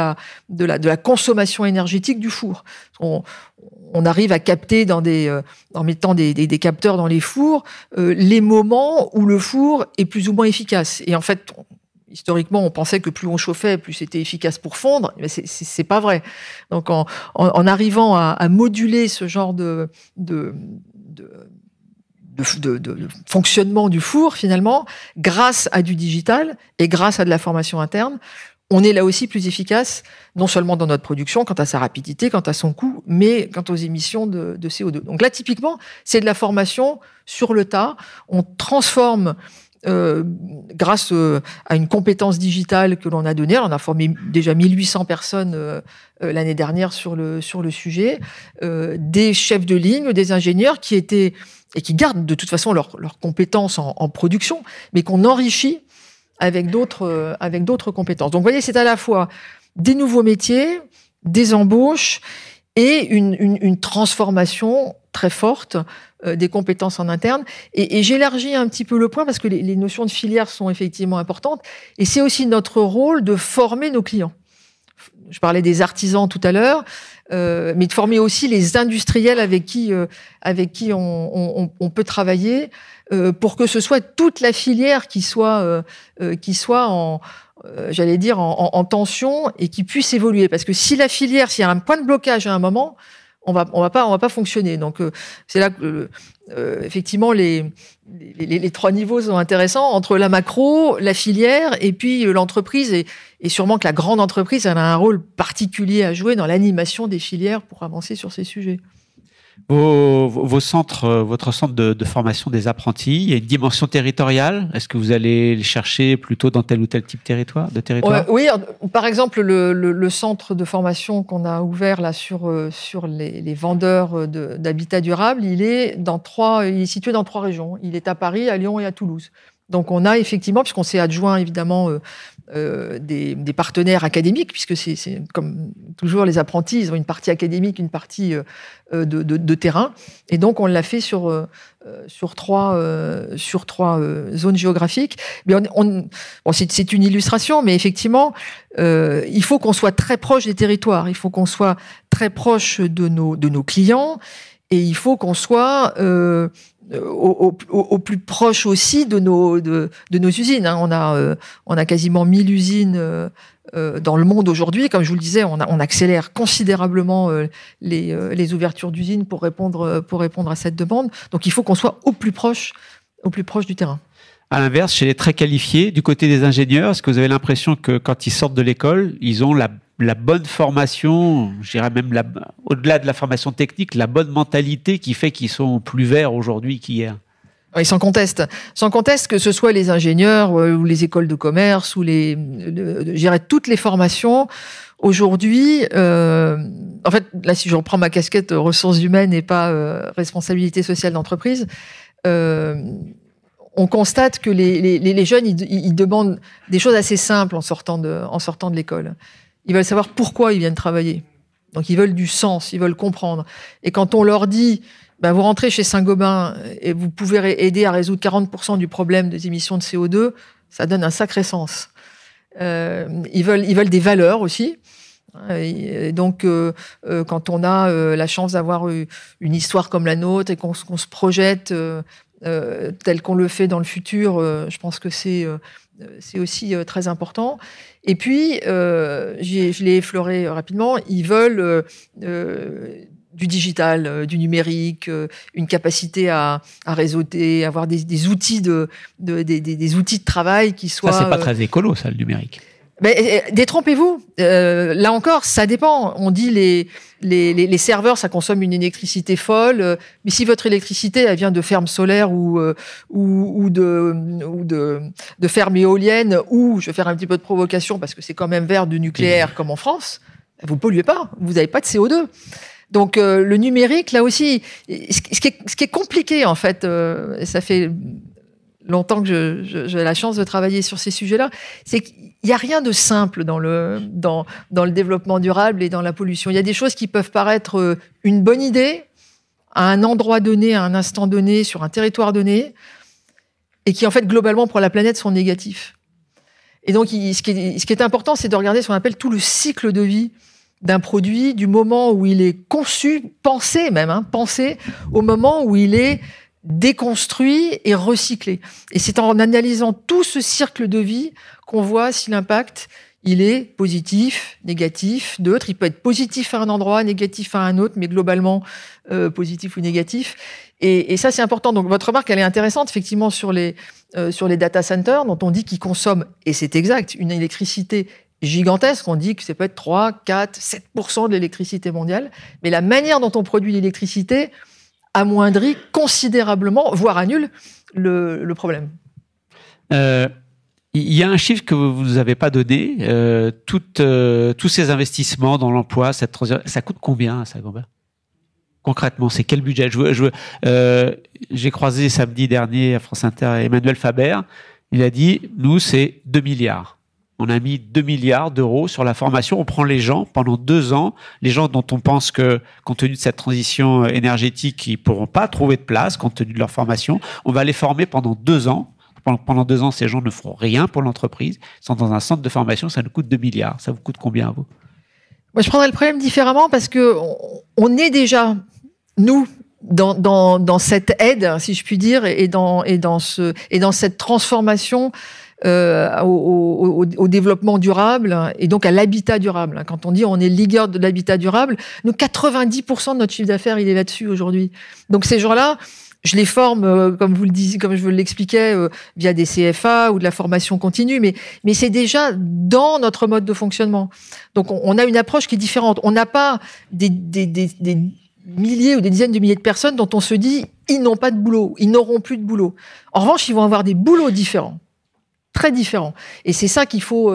[SPEAKER 4] la consommation énergétique du four. On arrive à capter en mettant des capteurs dans les fours les moments où le four est plus ou moins efficace. Et en fait, historiquement, on pensait que plus on chauffait, plus c'était efficace pour fondre. Mais c'est pas vrai. Donc, en arrivant à moduler ce genre de fonctionnement du four, finalement, grâce à du digital et grâce à de la formation interne, on est là aussi plus efficace, non seulement dans notre production, quant à sa rapidité, quant à son coût, mais quant aux émissions de CO2. Donc là, typiquement, c'est de la formation sur le tas. On transforme grâce à une compétence digitale que l'on a donnée. On a formé déjà 1800 personnes l'année dernière sur le sujet, des chefs de ligne, des ingénieurs qui étaient et qui gardent de toute façon leurs compétences en production, mais qu'on enrichit avec d'autres compétences. Donc vous voyez, c'est à la fois des nouveaux métiers, des embauches et une transformation très forte des compétences en interne. Et j'élargis un petit peu le point parce que les notions de filière sont effectivement importantes. Et c'est aussi notre rôle de former nos clients. Je parlais des artisans tout à l'heure, mais de former aussi les industriels avec qui on peut travailler pour que ce soit toute la filière qui soit en tension et qui puisse évoluer. Parce que s'il y a un point de blocage à un moment, on va pas fonctionner. Donc c'est là que effectivement les trois niveaux sont intéressants entre la macro, la filière et puis l'entreprise, et sûrement que la grande entreprise elle a un rôle particulier à jouer dans l'animation des filières pour avancer sur ces sujets.
[SPEAKER 5] Votre centre de formation des apprentis, il y a une dimension territoriale. Est-ce que vous allez les chercher plutôt dans tel ou tel type de territoire?
[SPEAKER 4] Oui, par exemple, le centre de formation qu'on a ouvert là sur les vendeurs d'habitat durable, il est situé dans 3 régions. Il est à Paris, à Lyon et à Toulouse. Donc on a effectivement, puisqu'on s'est adjoint évidemment des partenaires académiques, puisque c'est comme toujours les apprentis, ils ont une partie académique, une partie de terrain, et donc on l'a fait sur 3 zones géographiques. Mais c'est une illustration, mais effectivement, il faut qu'on soit très proche des territoires, il faut qu'on soit très proche de nos clients, et il faut qu'on soit au plus proche aussi de nos usines. On a quasiment 1000 usines dans le monde aujourd'hui. Comme je vous le disais, on accélère considérablement les ouvertures d'usines pour répondre à cette demande. Donc il faut qu'on soit au plus proche du terrain.
[SPEAKER 5] À l'inverse, chez les très qualifiés, du côté des ingénieurs, est-ce que vous avez l'impression que quand ils sortent de l'école, ils ont la bonne formation, je dirais même au-delà de la formation technique, la bonne mentalité qui fait qu'ils sont plus verts aujourd'hui qu'hier?
[SPEAKER 4] Oui, sans conteste. Sans conteste, que ce soit les ingénieurs ou les écoles de commerce ou je dirais toutes les formations. Aujourd'hui, en fait, là, si je reprends ma casquette ressources humaines et pas responsabilité sociale d'entreprise, on constate que les jeunes, ils demandent des choses assez simples en sortant de l'école. Ils veulent savoir pourquoi ils viennent travailler. Donc, ils veulent du sens, ils veulent comprendre. Et quand on leur dit, vous rentrez chez Saint-Gobain et vous pouvez aider à résoudre 40% du problème des émissions de CO2, ça donne un sacré sens. Ils veulent des valeurs aussi. Et donc, quand on a la chance d'avoir une histoire comme la nôtre et qu'on se projette tel qu'on le fait dans le futur, je pense que c'est aussi très important. Et puis, je l'ai effleuré rapidement, ils veulent du digital, du numérique, une capacité à réseauter, avoir des outils des outils de travail qui soient...
[SPEAKER 5] Ça, c'est pas très écolo, ça, le numérique.
[SPEAKER 4] Mais détrompez-vous. Là encore, ça dépend. On dit les serveurs, ça consomme une électricité folle. Mais si votre électricité, elle vient de fermes solaires ou de fermes éoliennes, ou je vais faire un petit peu de provocation parce que c'est quand même vert du nucléaire comme en France, vous polluez pas. Vous n'avez pas de CO2. Donc le numérique, là aussi, ce qui est compliqué en fait, ça fait longtemps que j'ai la chance de travailler sur ces sujets-là, c'est qu'il n'y a rien de simple dans le développement durable et dans la pollution. Il y a des choses qui peuvent paraître une bonne idée à un endroit donné, à un instant donné, sur un territoire donné, et qui en fait globalement pour la planète sont négatifs. Et donc ce qui est important, c'est de regarder ce qu'on appelle tout le cycle de vie d'un produit, du moment où il est conçu, pensé même, pensé, au moment où il est déconstruit et recyclé. Et c'est en analysant tout ce cercle de vie qu'on voit si l'impact, il est positif, négatif, neutre. Il peut être positif à un endroit, négatif à un autre, mais globalement positif ou négatif. Et ça, c'est important. Donc, votre remarque, elle est intéressante, effectivement, sur les data centers, dont on dit qu'ils consomment, et c'est exact, une électricité gigantesque. On dit que ça peut être 3, 4, 7% de l'électricité mondiale. Mais la manière dont on produit l'électricité amoindrit considérablement, voire annule, le problème.
[SPEAKER 5] Il y a un chiffre que vous ne nous avez pas donné. Tous ces investissements dans l'emploi, ça coûte combien, ça, Saint-Gobain ? Concrètement, c'est quel budget ? J'ai croisé samedi dernier à France Inter Emmanuel Faber. Il a dit, nous, c'est 2 milliards. On a mis 2 milliards d'euros sur la formation. On prend les gens pendant 2 ans, les gens dont on pense que, compte tenu de cette transition énergétique, ils ne pourront pas trouver de place compte tenu de leur formation. On va les former pendant 2 ans. Pendant 2 ans, ces gens ne feront rien pour l'entreprise. Ils sont dans un centre de formation, ça nous coûte 2 milliards. Ça vous coûte combien à vous ?
[SPEAKER 4] Moi, je prendrais le problème différemment parce que on est déjà, nous, dans cette aide, si je puis dire, et dans cette transformation au développement durable et donc à l'habitat durable. Quand on dit on est leader de l'habitat durable, nous 90% de notre chiffre d'affaires il est là-dessus aujourd'hui. Donc ces gens-là, je les forme, comme vous le disiez, comme je vous l'expliquais, via des CFA ou de la formation continue, mais c'est déjà dans notre mode de fonctionnement. Donc on a une approche qui est différente. On n'a pas des milliers ou des dizaines de milliers de personnes dont on se dit ils n'ont pas de boulot, ils n'auront plus de boulot. En revanche, ils vont avoir des boulots différents. Très différents. Et c'est ça qu'il faut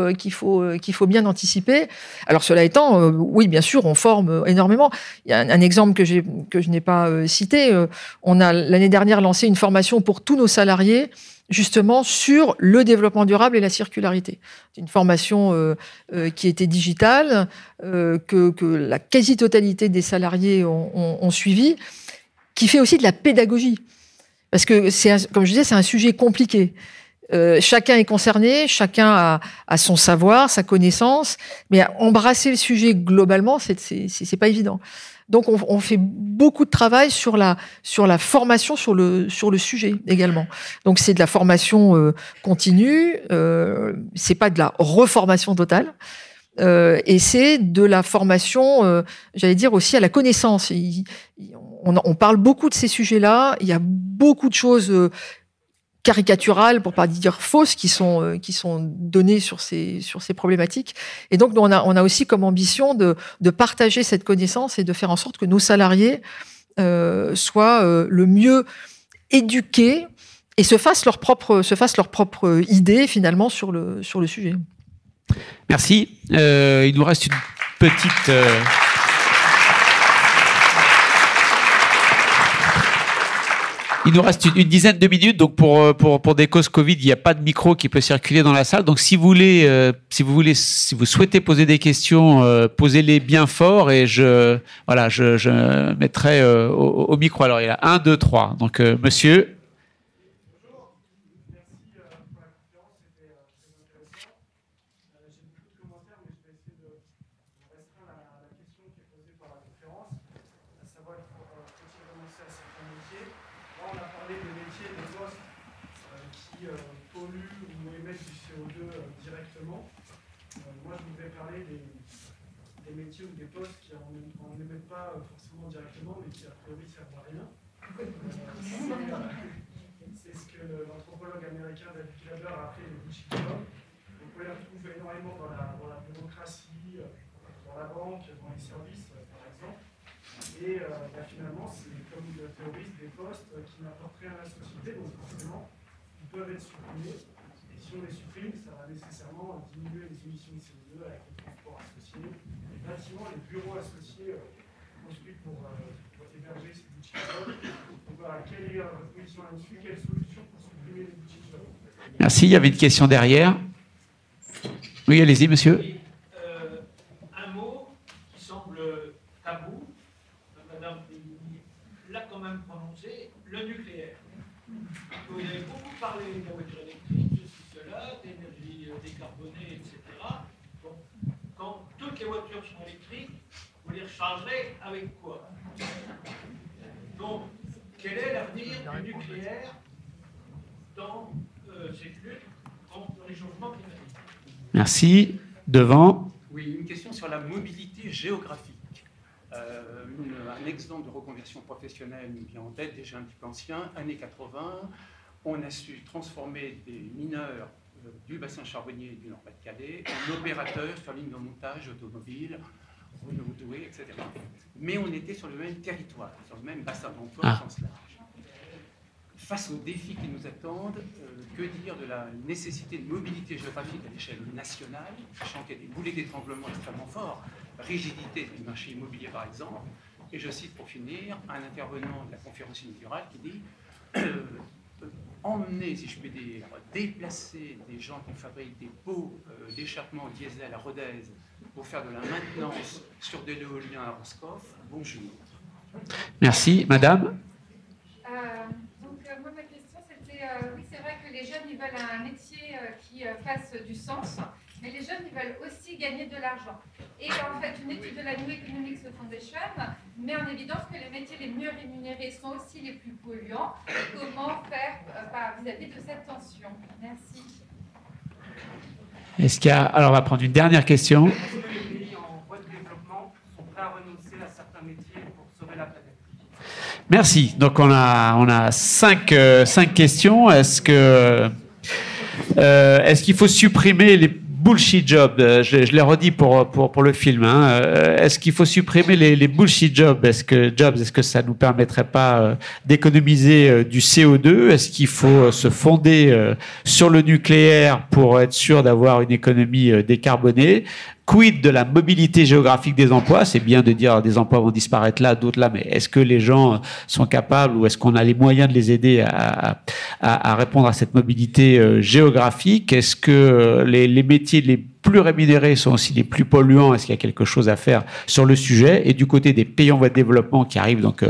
[SPEAKER 4] bien anticiper. Alors cela étant, oui, bien sûr, on forme énormément. Il y a un exemple que je n'ai pas cité. On a l'année dernière lancé une formation pour tous nos salariés, justement sur le développement durable et la circularité. C'est une formation qui était digitale, que la quasi-totalité des salariés ont suivi, qui fait aussi de la pédagogie. Parce que, comme je disais, c'est un sujet compliqué. Chacun est concerné, chacun a son savoir, sa connaissance, mais embrasser le sujet globalement, c'est pas évident. Donc on fait beaucoup de travail sur la formation sur le sujet également. Donc c'est de la formation continue, c'est pas de la reformation totale. Et c'est de la formation, j'allais dire aussi à la connaissance. On parle beaucoup de ces sujets-là. Il y a beaucoup de choses caricaturales, pour pas dire fausses, qui sont données sur ces problématiques. Et donc, on a aussi comme ambition de partager cette connaissance et de faire en sorte que nos salariés soient le mieux éduqués et se fassent leur propre idée finalement sur le sujet.
[SPEAKER 5] Merci. Il nous reste une petite. Il nous reste une dizaine de minutes, donc pour des causes Covid, il n'y a pas de micro qui peut circuler dans la salle. Donc si vous souhaitez poser des questions, posez-les bien fort et je mettrai au micro. Alors il y a 1, 2, 3. Donc monsieur.
[SPEAKER 6] C'est ce que l'anthropologue américain David Graeber a appelé les bullshit jobs. Vous pouvez les retrouver énormément dans la bureaucratie, dans la banque, dans les services, par exemple. Et finalement, c'est comme il le théorise des postes qui n'apportent rien à la société, donc forcément, ils peuvent être supprimés. Et si on les supprime, ça va nécessairement diminuer les émissions de CO2 avec les transports associés, les bâtiments, les bureaux associés construits pour héberger ces bullshit jobs. Quelle est votre position là-dessus? Quelle solution pour supprimer les bullshit jobs?
[SPEAKER 5] Merci, il y avait une question derrière. Oui, allez-y, monsieur.
[SPEAKER 7] Oui, un mot qui semble tabou, madame l'a quand même prononcé, le nucléaire. Vous avez beaucoup parlé de la voiture électrique, de cela, d'énergie décarbonée, etc. Bon, quand toutes les voitures sont électriques, vous les rechargerez avec quoi? Donc, quel est l'avenir du nucléaire dans cette lutte contre le réchauffement climatique?
[SPEAKER 5] Merci. Devant.
[SPEAKER 8] Oui, une question sur la mobilité géographique. Un exemple de reconversion professionnelle nous vient en tête, déjà un petit peu ancien, années 80. On a su transformer des mineurs du bassin charbonnier du Nord-Pas-de-Calais en opérateurs sur ligne de montage automobile, Renault Douai, etc. Mais on était sur le même territoire, sur le même bassin d'emploi au sens large. Face aux défis qui nous attendent, que dire de la nécessité de mobilité géographique à l'échelle nationale, sachant qu'il y a des boulets d'étranglement extrêmement forts, rigidité du marché immobilier par exemple, et je cite pour finir un intervenant de la conférence inaugurale qui dit emmener, si je puis dire, déplacer des gens qui fabriquent des pots d'échappement diesel à Rodez pour faire de la maintenance sur de l'éolien à Roscoff, bonjour.
[SPEAKER 5] Merci. Madame.
[SPEAKER 9] Moi, ma question, c'était, oui, c'est vrai que les jeunes, ils veulent un métier qui fasse du sens. mais les jeunes, ils veulent aussi gagner de l'argent. Et en fait, une étude de la New Economics Foundation met en évidence que les métiers les mieux rémunérés sont aussi les plus polluants. Comment faire vis-à-vis de cette tension? Merci.
[SPEAKER 5] Est-ce qu'il y a... Alors, on va prendre une dernière question.
[SPEAKER 6] Est-ce que les pays en voie de développement sont prêts à renoncer à certains métiers pour sauver la planète?
[SPEAKER 5] Merci. Donc, on a cinq questions. Est-ce qu'il faut supprimer les bullshit jobs? Je l'ai redit pour le film. Hein. Est-ce qu'il faut supprimer les bullshit jobs? Est-ce que ça nous permettrait pas d'économiser du CO2? Est-ce qu'il faut se fonder sur le nucléaire pour être sûr d'avoir une économie décarbonée? Quid de la mobilité géographique des emplois? C'est bien de dire des emplois vont disparaître là, d'autres là, mais est-ce que les gens sont capables ou est-ce qu'on a les moyens de les aider à répondre à cette mobilité géographique? Est-ce que les métiers les plus rémunérés sont aussi les plus polluants? Est-ce qu'il y a quelque chose à faire sur le sujet? Et du côté des pays en voie de développement qui arrivent donc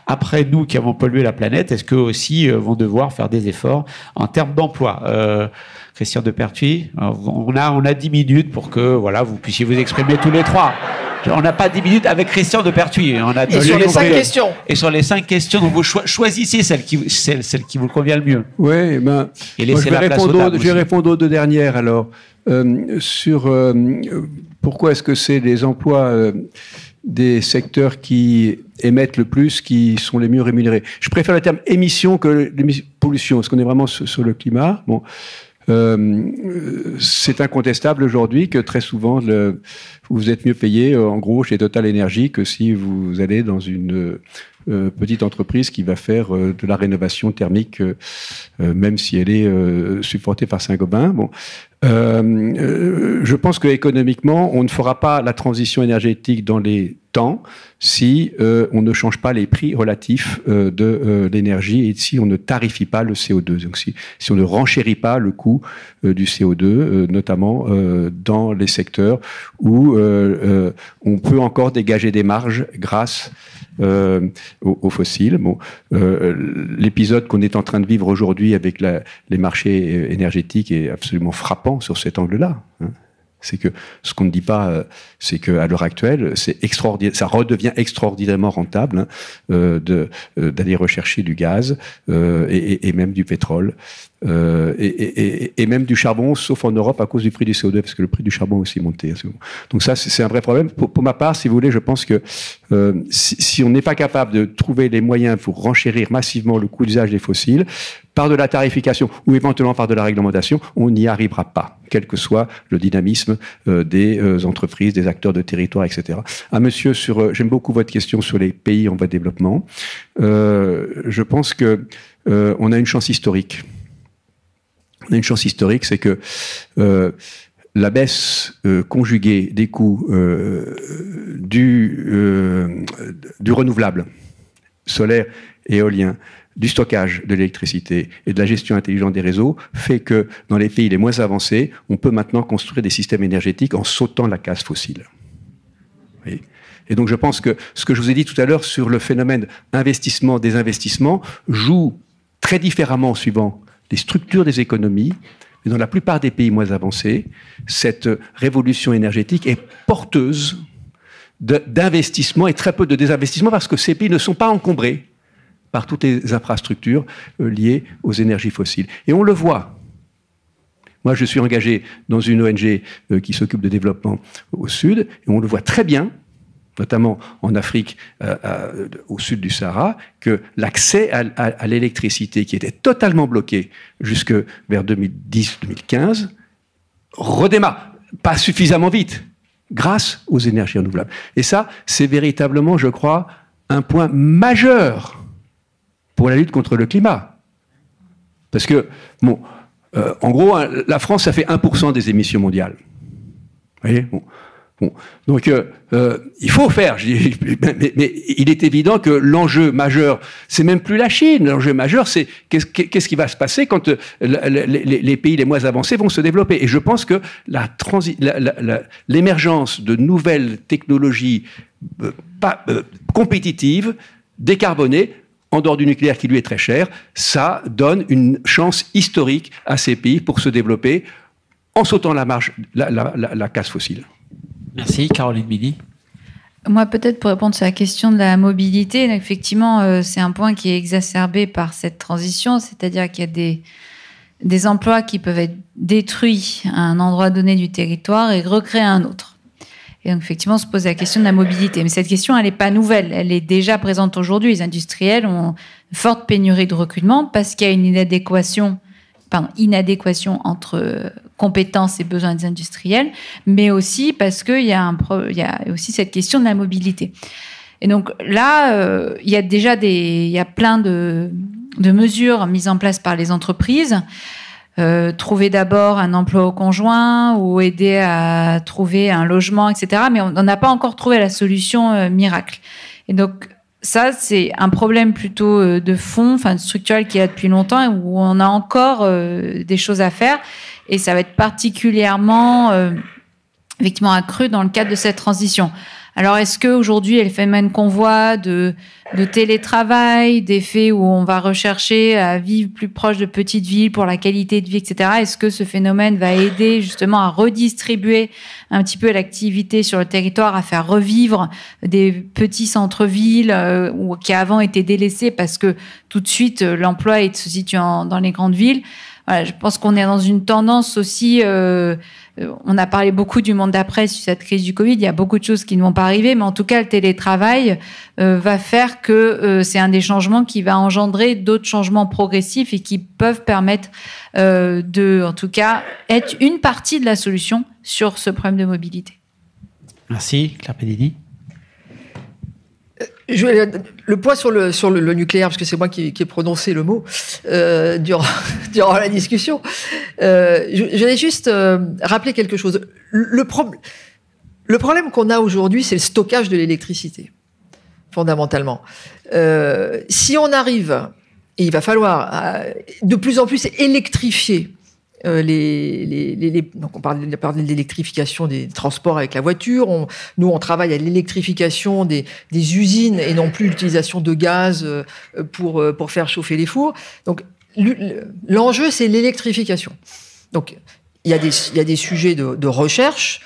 [SPEAKER 5] après nous qui avons pollué la planète, est-ce qu'eux aussi vont devoir faire des efforts en termes d'emploi? Christian Depertuis, on a 10 minutes pour que voilà, vous puissiez vous exprimer tous les trois. On n'a pas 10 minutes avec Christian Depertuis.
[SPEAKER 4] Et sur les 5 questions.
[SPEAKER 5] Et sur les 5 questions, donc vous choisissez celle qui vous convient le mieux.
[SPEAKER 2] Oui, moi, je vais répondre aux deux dernières alors. Sur pourquoi est-ce que c'est les emplois des secteurs qui émettent le plus qui sont les mieux rémunérés. Je préfère le terme émission que pollution, parce qu'on est vraiment sur le climat. Bon. C'est incontestable aujourd'hui que très souvent vous êtes mieux payé en gros chez Total Energy que si vous allez dans une petite entreprise qui va faire de la rénovation thermique, même si elle est supportée par Saint-Gobain. Bon. Je pense qu'économiquement, on ne fera pas la transition énergétique dans les temps si on ne change pas les prix relatifs de l'énergie et si on ne tarifie pas le CO2. Donc si on ne renchérit pas le coût du CO2, notamment dans les secteurs où on peut encore dégager des marges grâce aux fossiles. Bon, l'épisode qu'on est en train de vivre aujourd'hui avec les marchés énergétiques est absolument frappant sur cet angle-là. Hein. C'est que ce qu'on ne dit pas, c'est qu'à l'heure actuelle, c'est extraordinaire, ça redevient extraordinairement rentable d'aller rechercher du gaz et même du pétrole et même du charbon, sauf en Europe à cause du prix du CO2, parce que le prix du charbon est aussi monté. Donc ça, c'est un vrai problème. Pour ma part, si vous voulez, je pense que si on n'est pas capable de trouver les moyens pour renchérir massivement le coût d'usage des fossiles, par de la tarification ou éventuellement par de la réglementation, on n'y arrivera pas, quel que soit le dynamisme des entreprises, des acteurs de territoire, etc. Ah, monsieur, j'aime beaucoup votre question sur les pays en voie de développement. Je pense que on a une chance historique. On a une chance historique, c'est que la baisse conjuguée des coûts du renouvelable, solaire et éolien, du stockage de l'électricité et de la gestion intelligente des réseaux fait que dans les pays les moins avancés, on peut maintenant construire des systèmes énergétiques en sautant la case fossile. Oui. Et donc je pense que ce que je vous ai dit tout à l'heure sur le phénomène investissement-désinvestissement joue très différemment suivant les structures des économies. Mais dans la plupart des pays moins avancés, cette révolution énergétique est porteuse d'investissement et très peu de désinvestissement parce que ces pays ne sont pas encombrés par toutes les infrastructures liées aux énergies fossiles. Et on le voit. Moi, je suis engagé dans une ONG qui s'occupe de développement au sud, et on le voit très bien, notamment en Afrique, au sud du Sahara, que l'accès à l'électricité, qui était totalement bloqué jusque vers 2010-2015, redémarre, pas suffisamment vite, grâce aux énergies renouvelables. Et ça, c'est véritablement, je crois, un point majeur pour la lutte contre le climat. Parce que, bon, en gros, la France, ça fait 1% des émissions mondiales. Vous voyez, bon. Donc, il faut faire. Mais il est évident que l'enjeu majeur, c'est même plus la Chine. L'enjeu majeur, c'est qu'est-ce qui va se passer quand les pays les moins avancés vont se développer. Et je pense que l'émergence de nouvelles technologies compétitives, décarbonées, en dehors du nucléaire qui lui est très cher, ça donne une chance historique à ces pays pour se développer en sautant la case fossile.
[SPEAKER 5] Merci. Caroline Mini.
[SPEAKER 3] Moi, peut-être pour répondre sur la question de la mobilité, effectivement, c'est un point qui est exacerbé par cette transition, c'est-à-dire qu'il y a des emplois qui peuvent être détruits à un endroit donné du territoire et recréés à un autre. Et donc, effectivement, on se pose la question de la mobilité. Mais cette question, elle n'est pas nouvelle. Elle est déjà présente aujourd'hui. Les industriels ont une forte pénurie de recrutement parce qu'il y a une inadéquation entre compétences et besoins des industriels, mais aussi parce qu'il y a aussi cette question de la mobilité. Et donc là, il y a déjà plein de mesures mises en place par les entreprises. Trouver d'abord un emploi au conjoint ou aider à trouver un logement, etc. Mais on n'a pas encore trouvé la solution miracle. Et donc, ça, c'est un problème plutôt de fond, structurel qui est là depuis longtemps et où on a encore des choses à faire. Et ça va être particulièrement, effectivement, accru dans le cadre de cette transition. Alors, est-ce qu'aujourd'hui, le phénomène qu'on voit de télétravail, des faits où on va rechercher à vivre plus proche de petites villes pour la qualité de vie, etc., est-ce que ce phénomène va aider justement à redistribuer un petit peu l'activité sur le territoire, à faire revivre des petits centres-villes qui avant étaient délaissés parce que tout de suite, l'emploi se situe dans les grandes villes? Voilà, je pense qu'on est dans une tendance aussi... on a parlé beaucoup du monde d'après sur cette crise du Covid. Il y a beaucoup de choses qui ne vont pas arriver, mais en tout cas, le télétravail va faire que c'est un des changements qui va engendrer d'autres changements progressifs et qui peuvent permettre en tout cas, être une partie de la solution sur ce problème de mobilité.
[SPEAKER 5] Merci. Claire Pedini.
[SPEAKER 4] Le point sur le nucléaire, parce que c'est moi qui ai prononcé le mot durant la discussion. Je vais juste rappeler quelque chose. Le problème qu'on a aujourd'hui, c'est le stockage de l'électricité, fondamentalement. Si on arrive, et il va falloir de plus en plus électrifier donc on parle de l'électrification des transports avec la voiture. Nous, on travaille à l'électrification des usines et non plus l'utilisation de gaz pour faire chauffer les fours. Donc, l'enjeu, c'est l'électrification. Donc, il y a des sujets de recherche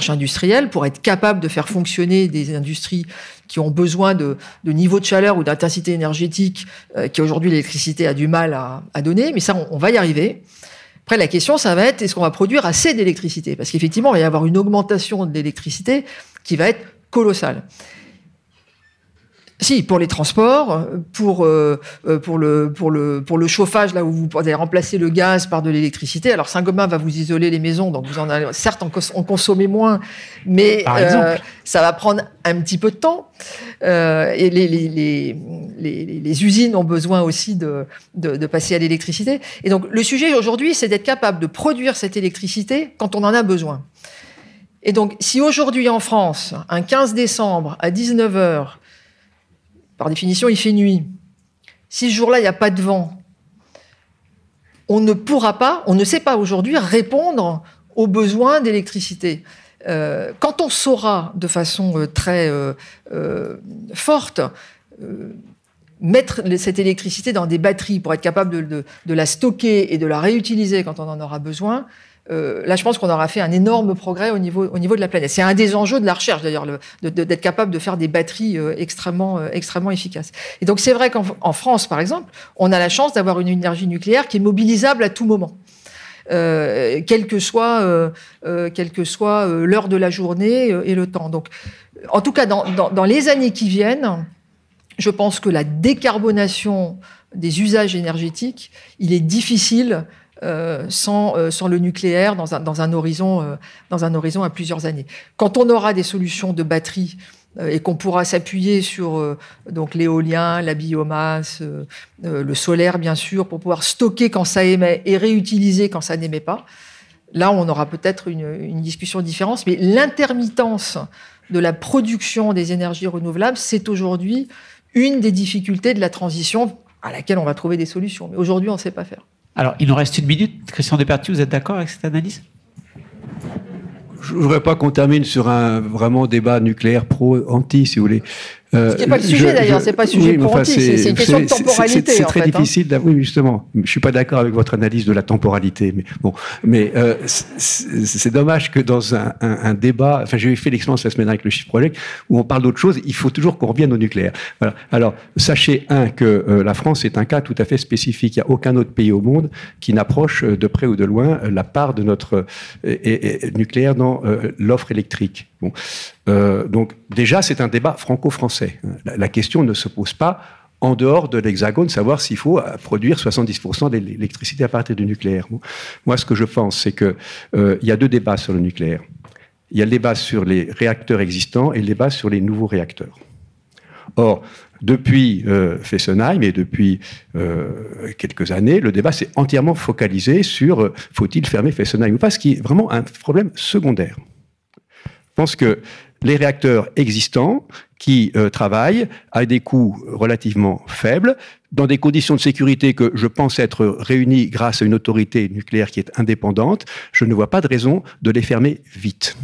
[SPEAKER 4] industrielle pour être capable de faire fonctionner des industries qui ont besoin de niveaux de chaleur ou d'intensité énergétique qu'aujourd'hui l'électricité a du mal à donner. Mais ça, on va y arriver. Après, la question, ça va être, est-ce qu'on va produire assez d'électricité? Parce qu'effectivement, il va y avoir une augmentation de l'électricité qui va être colossale. Si, pour les transports, pour le chauffage, là où vous allez remplacer le gaz par de l'électricité. Alors, Saint-Gobain va vous isoler les maisons, donc vous en allez, certes, en consommer moins, mais ça va prendre un petit peu de temps. Et les usines ont besoin aussi de passer à l'électricité. Et donc, le sujet aujourd'hui, c'est d'être capable de produire cette électricité quand on en a besoin. Et donc, si aujourd'hui en France, un 15 décembre à 19h, par définition, il fait nuit. Si ce jour-là, il n'y a pas de vent, on ne sait pas aujourd'hui répondre aux besoins d'électricité. Quand on saura de façon très forte mettre cette électricité dans des batteries pour être capable de la stocker et de la réutiliser quand on en aura besoin, là, je pense qu'on aura fait un énorme progrès au niveau de la planète. C'est un des enjeux de la recherche, d'ailleurs, d'être capable de faire des batteries extrêmement efficaces. Et donc, c'est vrai qu'en France, par exemple, on a la chance d'avoir une énergie nucléaire qui est mobilisable à tout moment. Quelle que soit l'heure de la journée et le temps. Donc, en tout cas, dans les années qui viennent, je pense que la décarbonation des usages énergétiques, il est difficile sans le nucléaire dans un horizon à plusieurs années. Quand on aura des solutions de batterie et qu'on pourra s'appuyer sur donc l'éolien, la biomasse, le solaire bien sûr, pour pouvoir stocker quand ça émet et réutiliser quand ça n'émet pas, là on aura peut-être une discussion différente. Mais l'intermittence de la production des énergies renouvelables, c'est aujourd'hui une des difficultés de la transition à laquelle on va trouver des solutions. Mais aujourd'hui, on ne sait pas faire.
[SPEAKER 5] Alors, il nous reste 1 minute. Christian Depertuis, vous êtes d'accord avec cette analyse?
[SPEAKER 2] Je ne voudrais pas qu'on termine sur un vraiment débat nucléaire pro-anti, si vous voulez.
[SPEAKER 4] Ce n'est pas le sujet d'ailleurs, c'est pas le sujet pour anti, c'est une question de temporalité.
[SPEAKER 2] C'est très difficile. Oui, justement. Je suis pas d'accord avec votre analyse de la temporalité, mais bon, c'est dommage que dans un débat, enfin, j'ai fait l'expérience la semaine dernière avec le Shift Project où on parle d'autre chose. Il faut toujours qu'on revienne au nucléaire. Voilà. Alors, sachez que la France est un cas tout à fait spécifique. Il n'y a aucun autre pays au monde qui n'approche de près ou de loin la part de notre nucléaire dans l'offre électrique. Bon. Donc déjà, c'est un débat franco-français. La question ne se pose pas en dehors de l'Hexagone, savoir s'il faut produire 70% de l'électricité à partir du nucléaire. Bon. Moi, ce que je pense, c'est qu'il y a deux débats sur le nucléaire. Il y a le débat sur les réacteurs existants et le débat sur les nouveaux réacteurs. Or, depuis Fessenheim et depuis quelques années, le débat s'est entièrement focalisé sur faut-il fermer Fessenheim ou pas, ce qui est vraiment un problème secondaire. Je pense que les réacteurs existants qui travaillent à des coûts relativement faibles, dans des conditions de sécurité que je pense être réunies grâce à une autorité nucléaire qui est indépendante, je ne vois pas de raison de les fermer vite.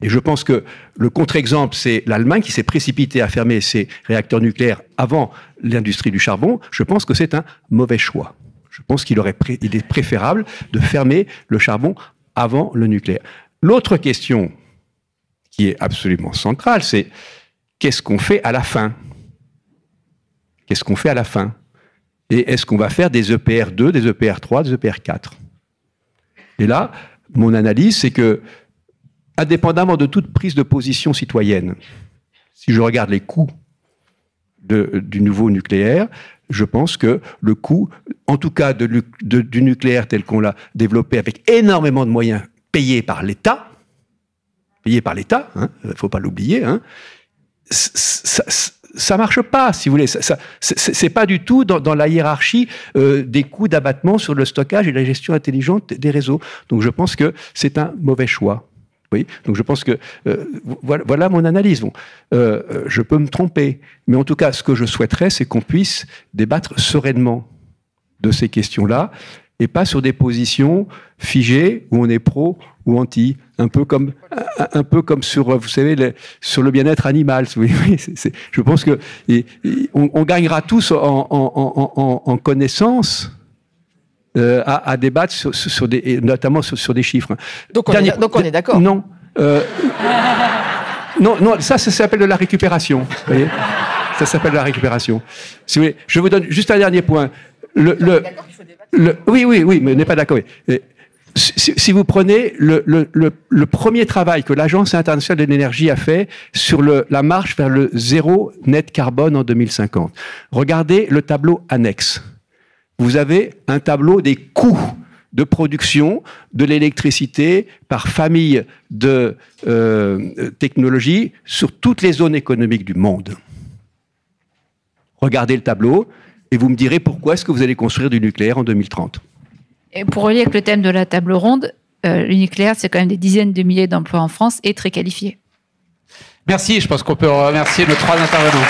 [SPEAKER 2] Et je pense que le contre-exemple, c'est l'Allemagne qui s'est précipitée à fermer ses réacteurs nucléaires avant l'industrie du charbon. Je pense que c'est un mauvais choix. Je pense qu'il est préférable de fermer le charbon avant le nucléaire. L'autre question qui est absolument centrale, c'est qu'est-ce qu'on fait à la fin? Qu'est-ce qu'on fait à la fin? Et est-ce qu'on va faire des EPR2, des EPR3, des EPR4? Et là, mon analyse, c'est que, indépendamment de toute prise de position citoyenne, si je regarde les coûts du nouveau nucléaire, je pense que le coût, en tout cas du nucléaire tel qu'on l'a développé avec énormément de moyens payés par l'État, hein, faut pas l'oublier, hein, ça marche pas, si vous voulez. C'est pas du tout dans la hiérarchie des coûts d'abattement sur le stockage et la gestion intelligente des réseaux. Donc je pense que c'est un mauvais choix. Oui, donc je pense que voilà mon analyse. Bon, je peux me tromper, mais en tout cas, ce que je souhaiterais, c'est qu'on puisse débattre sereinement de ces questions-là et pas sur des positions figées où on est pro ou anti, un peu comme sur, vous savez, sur le bien-être animal. Oui, je pense que on gagnera tous en connaissance. À débattre notamment sur des chiffres.
[SPEAKER 4] Donc on est d'accord.
[SPEAKER 2] Non. Non, ça s'appelle de la récupération. Vous voyez, ça s'appelle de la récupération. Si vous voulez, je vous donne juste un dernier point. Oui, mais on n'est pas d'accord. Oui. Si vous prenez le premier travail que l'Agence internationale de l'énergie a fait sur la marche vers le zéro net carbone en 2050, regardez le tableau annexe. Vous avez un tableau des coûts de production de l'électricité par famille de technologies sur toutes les zones économiques du monde. Regardez le tableau et vous me direz pourquoi est-ce que vous allez construire du nucléaire en 2030.
[SPEAKER 3] Et pour relier avec le thème de la table ronde, le nucléaire, c'est quand même des dizaines de milliers d'emplois en France et très qualifiés.
[SPEAKER 1] Merci, je pense qu'on peut remercier nos trois intervenants.